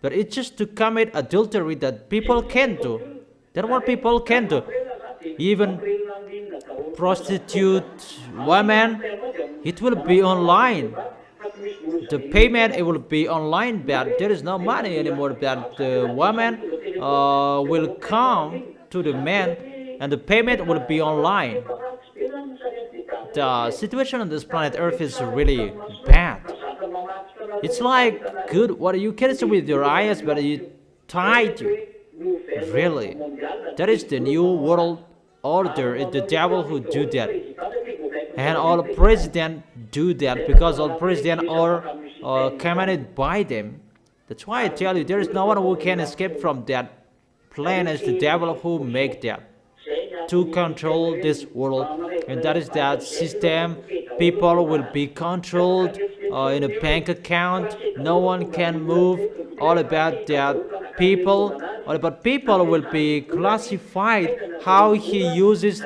But it's just to commit adultery that people can do. That's what people can do. Even prostitute women, it will be online. The payment, it will be online, but there is no money anymore. But the woman will come to the man, and the payment will be online. The situation on this planet Earth is really bad. It's like good what you can see with your eyes, but you tied you. Really, that is the new world order. It's the devil who do that, and all presidents do that because all presidents are commanded by them. That's why I tell you, there is no one who can escape from that plan. It's the devil who make that to control this world, and that is that system. People will be controlled in a bank account. No one can move. All about that people. All about people will be classified how he uses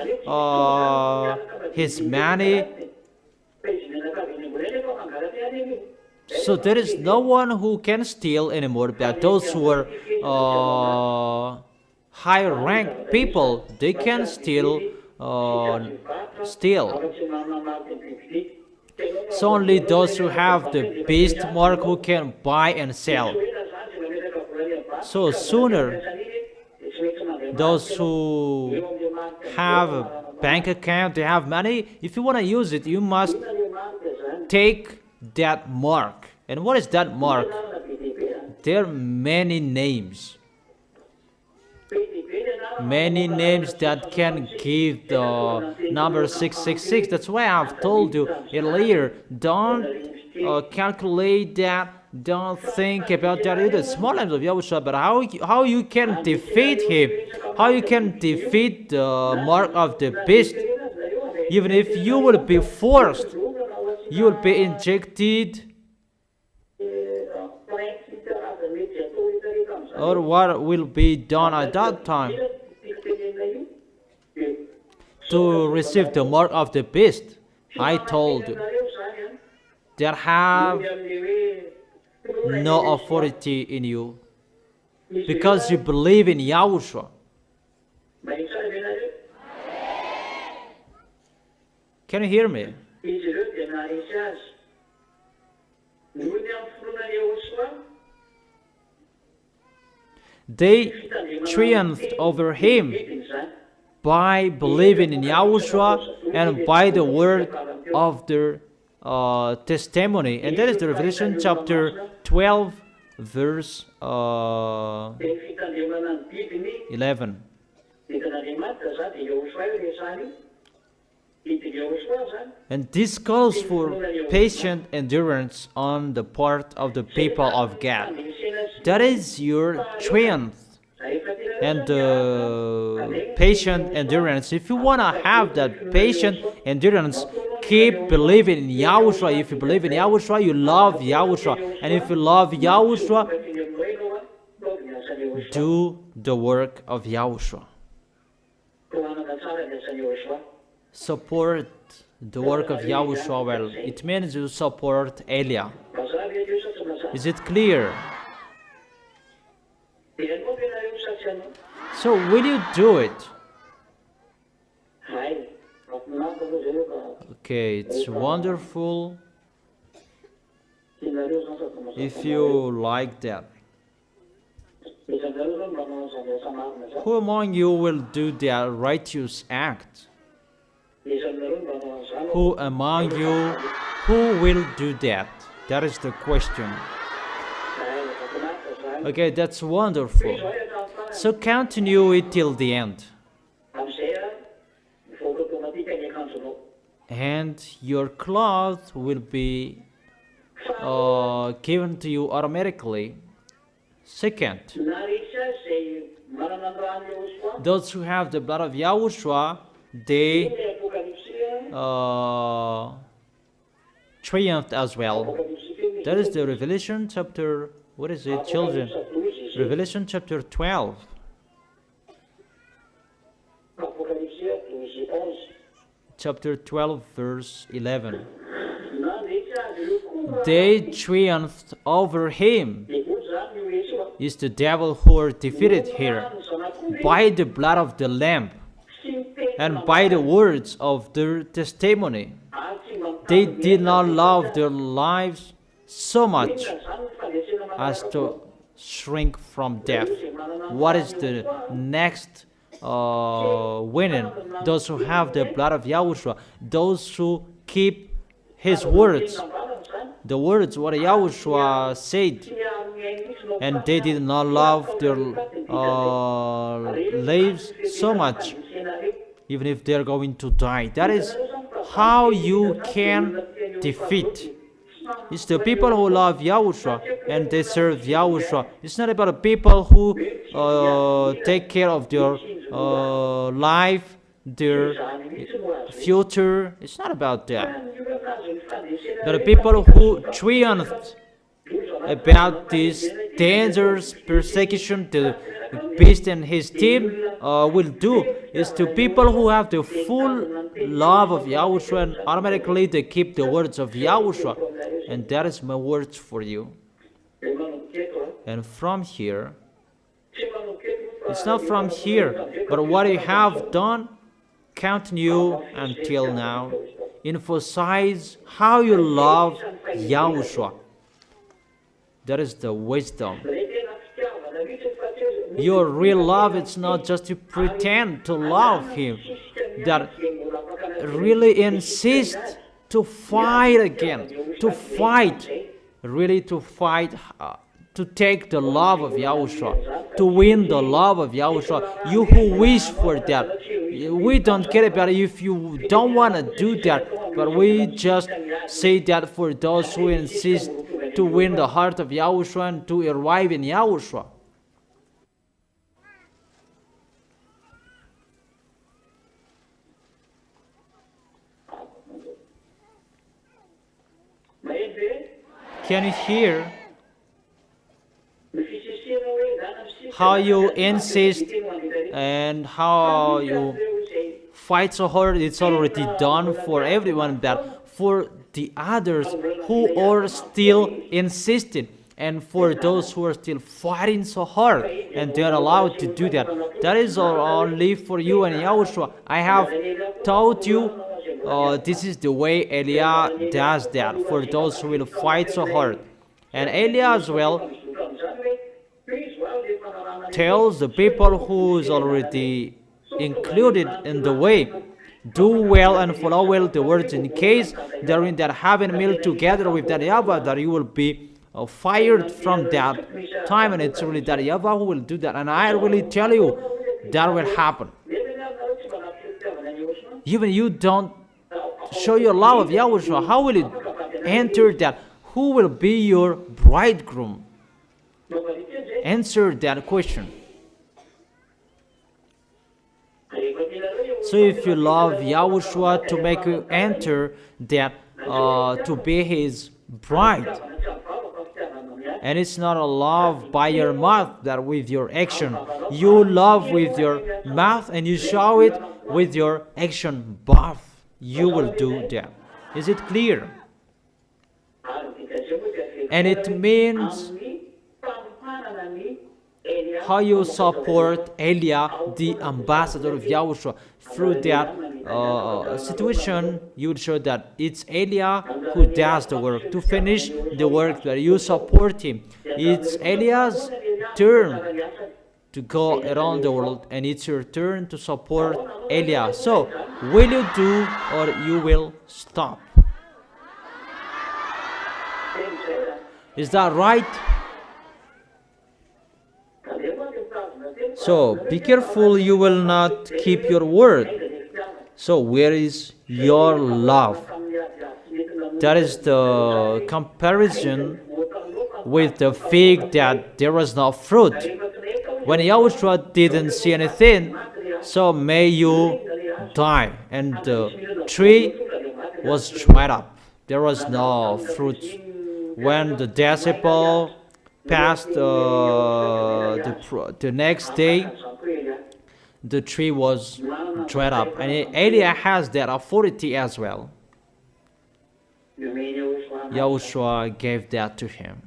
his money. So there is no one who can steal anymore. But those who are high-ranked people, they can steal. So only those who have the beast mark who can buy and sell. So sooner, those who have a bank account, they have money, if you want to use it, you must take that mark. And what is that mark? There are many names. Many names that can give the number 666. That's why I've told you earlier, don't calculate that, don't think about that. It's the small names of Yahushua, but how you can defeat him, how you can defeat the mark of the beast. Even if you will be forced, you will be injected, or what will be done at that time to receive the mark of the beast. I told you, they have no authority in you because you believe in Yahushua. Can you hear me? They triumphed over him by believing in Yahushua and by the word of their testimony. And that is the Revelation chapter 12, verse 11. And this calls for patient endurance on the part of the people of God. That is your triumph and patient endurance. If you want to have that patient endurance, keep believing in Yahushua. If you believe in Yahushua, you love Yahushua. And if you love Yahushua, do the work of Yahushua. Support the work of Yahushua well. It means you support Elia. Is it clear? So will you do it? Okay, it's wonderful if you like that. Who among you will do that righteous act? Who among you who will do that? That is the question. Okay, that's wonderful. So continue it till the end. And your cloth will be given to you automatically. Second, those who have the blood of Yahushua, they triumphed as well. That is the Revelation chapter, what is it, children? Revelation chapter 12. Chapter 12, verse 11. They triumphed over him. Is the devil who are defeated here by the blood of the Lamb and by the words of their testimony. They did not love their lives so much as to shrink from death. What is the next winning? Those who have the blood of Yahushua, those who keep his words, the words what Yahushua said, and they did not love their lives so much, even if they're going to die. That is how you can defeat. It's the people who love Yahushua and they serve Yahushua. It's not about the people who take care of their life, their future. It's not about that. But the people who triumphed about this dangerous persecution the beast and his team will do is to people who have the full love of Yahushua, and automatically they keep the words of Yahushua. And that is my words for you. And from here, it's not from here, but what you have done, continue until now. Emphasize how you love Yahushua. That is the wisdom. Your real love, it's not just to pretend to love him. That really insist to fight again, to fight, really to fight, to take the love of Yahushua, to win the love of Yahushua. You who wish for that, we don't care about it if you don't want to do that, but we just say that for those who insist to win the heart of Yahushua and to arrive in Yahushua. Can you hear how you insist and how you fight so hard? It's already done for everyone, that for the others who are still insisting, and for those who are still fighting so hard and they are allowed to do that, that is only for you and Yahushua. I have taught you this is the way Eliah does that for those who will fight so hard. And Eliah as well tells the people who is already included in the way, do well and follow well the words, in case they're in that having meal together with that YAHVAH, that you will be fired from that time. And it's really that YAHVAH who will do that. And I really tell you, that will happen. Even you don't show your love of Yahushua, how will you enter that? Who will be your bridegroom? Answer that question. So if you love Yahushua to make you enter that, to be his bride, and it's not a love by your mouth, that with your action. You love with your mouth and you show it with your action. Both you will do that. Is it clear? And it means how you support Elia, the ambassador of Yahushua. Through that situation, you would show that it's Elia who does the work, to finish the work that you support him. It's Elia's turn to go around the world, and it's your turn to support Elia. So, will you do or you will stop? Is that right? So be careful you will not keep your word. So where is your love? That is the comparison with the fig that there was no fruit. When Yahushua didn't see anything, so may you die. And the tree was dried up. There was no fruit. When the disciple passed the next day, the tree was dried up. And Eliah has that authority as well. Yahushua gave that to him.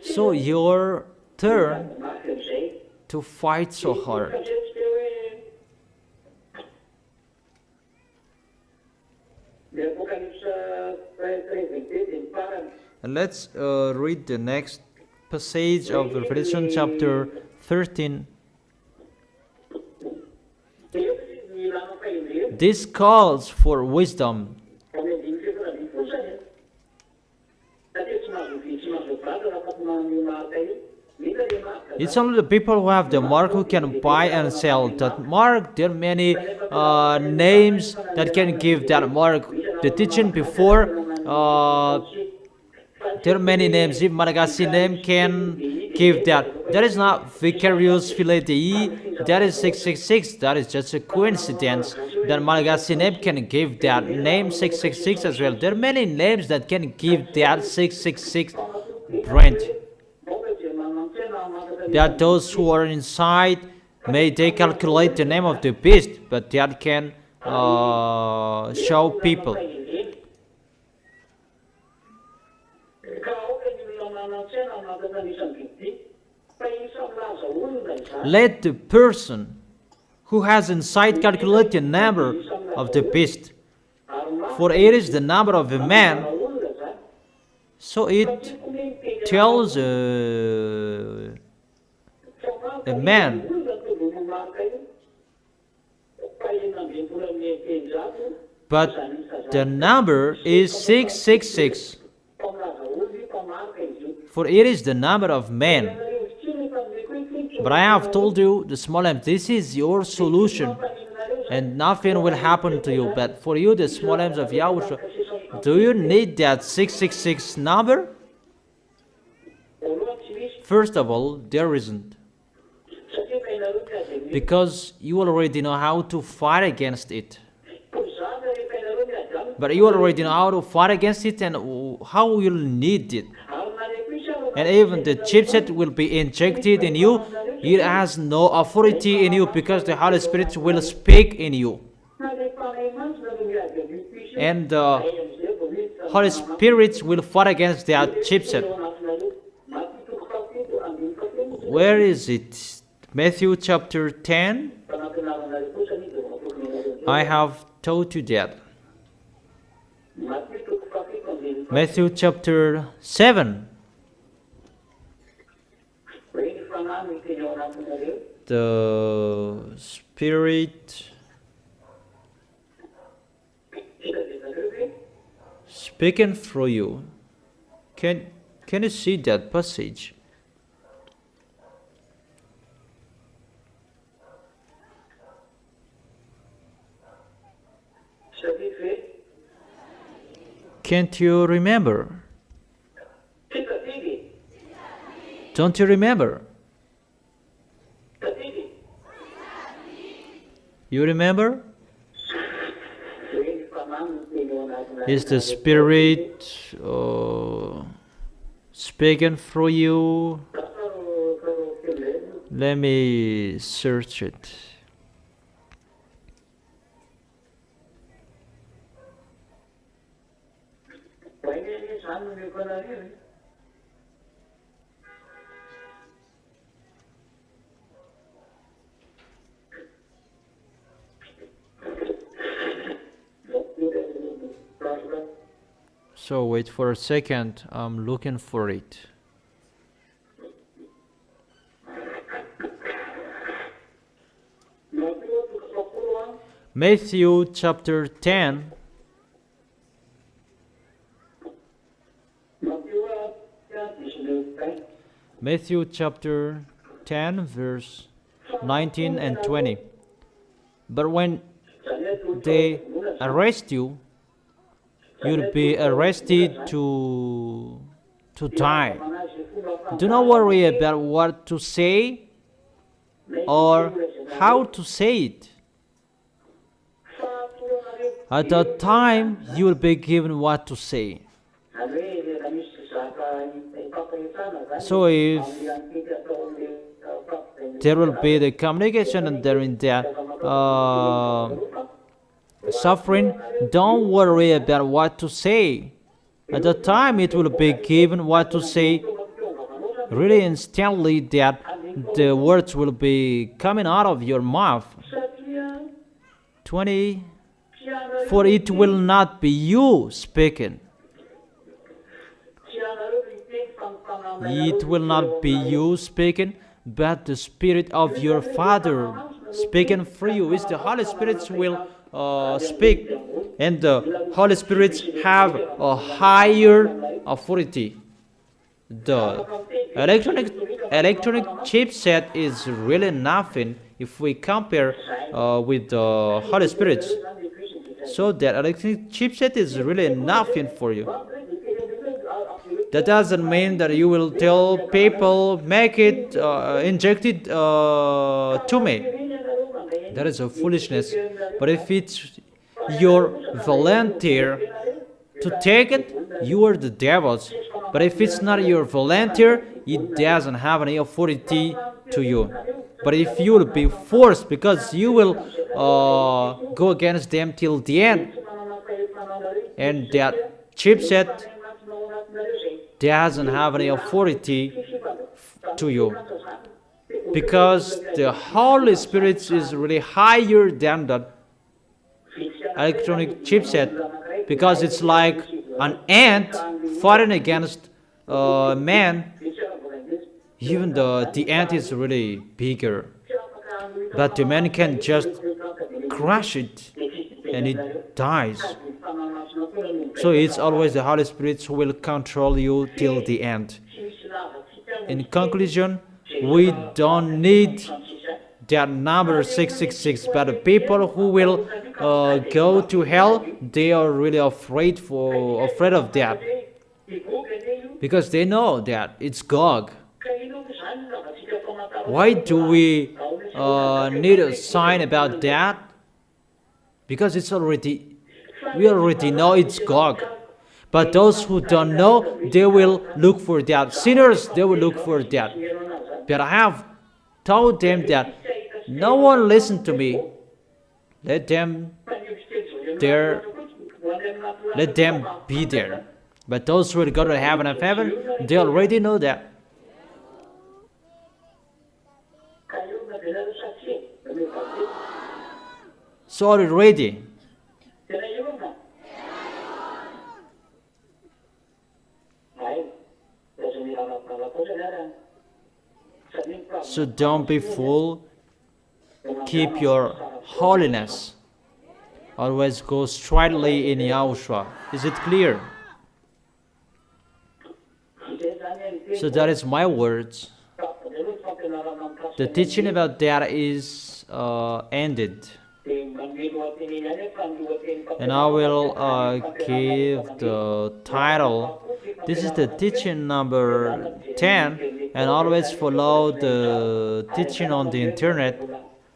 So your turn to fight so hard. And let's read the next passage of Revelation chapter 13. This calls for wisdom. It's only the people who have the mark who can buy and sell that mark. There are many names that can give that mark. The teaching before, there are many names. If Malagasy name can give that. That is not vicarious file Dei. That is 666. That is just a coincidence that Malagasy name can give that name 666 as well. There are many names that can give that 666 brand. That those who are inside may they calculate the name of the beast, but that can show people. Let the person who has insight calculate the number of the beast, for it is the number of a man. So it tells a man. But the number is 666. For it is the number of men. But I have told you, the small m, this is your solution, and nothing will happen to you. But for you, the small m's of Yahushua, do you need that 666 number? First of all, there isn't. Because you already know how to fight against it. But you already know how to fight against it and how you'll need it. And even the chipset will be injected in you. It has no authority in you because the Holy Spirit will speak in you. And the Holy Spirit will fight against that chipset. Where is it? Matthew chapter 10. I have told you that. Matthew chapter 7. The Spirit speaking through you. Can you see that passage? Can't you remember? Don't you remember? You remember? Is the Spirit speaking through you? Let me search it. So wait for a second, I'm looking for it. Matthew chapter 10. Matthew chapter 10, verse 19 and 20. But when they arrest you, you'll be arrested to die. Do not worry about what to say or how to say it. At that time, you will be given what to say. So if there will be the communication and during that suffering, don't worry about what to say. At the time, it will be given what to say. Really instantly that the words will be coming out of your mouth. 20. For it will not be you speaking. It will not be you speaking, but the Spirit of your Father speaking for you. It's the Holy Spirit will speak, and the Holy Spirit have a higher authority. The electronic chipset is really nothing if we compare with the Holy Spirit. So that electronic chipset is really nothing for you. That doesn't mean that you will tell people, make it, inject it to me. That is a foolishness. But if it's your volunteer to take it, you are the devil's. But if it's not your volunteer, it doesn't have any authority to you. But if you will be forced, because you will go against them till the end, and that chipset doesn't have any authority to you, because the Holy Spirit is really higher than the electronic chipset, because it's like an ant fighting against a man. Even the ant is really bigger, but the man can just crush it and it dies. So it's always the Holy Spirit who will control you till the end. In conclusion, we don't need that number 666, but the people who will go to hell, they are really afraid of that, because they know that it's Gog. Why do we need a sign about that? Because we already know it's Gog. But those who don't know, they will look for that. Sinners, they will look for that. But I have told them that no one listen to me. Let them be there. But those who will go to heaven of heaven, they already know that. So are you ready? So don't be fooled. Keep your holiness. Always go straightly in Yahushua. Is it clear? So that is my words. The teaching about that is ended. And I will give the title. This is the teaching number 10, and always follow the teaching on the internet,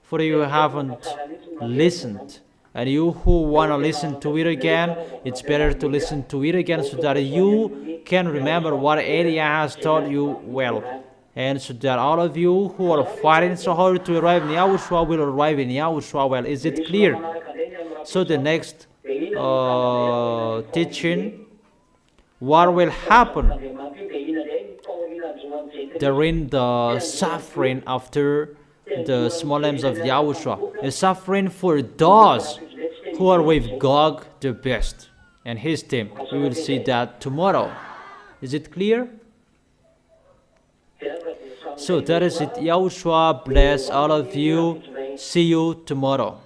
for you haven't listened. And you who want to listen to it again, it's better to listen to it again so that you can remember what Elia has taught you well. And so that all of you who are fighting so hard to arrive in YAHOSHUAH will arrive in YAHOSHUAH well. Is it clear? So the next teaching, what will happen during the suffering after the small names of YAHOSHUAH? A suffering for those who are with Gog the best and his team. We will see that tomorrow. Is it clear? So that is it. YAHOSHUAH bless all of you. See you tomorrow.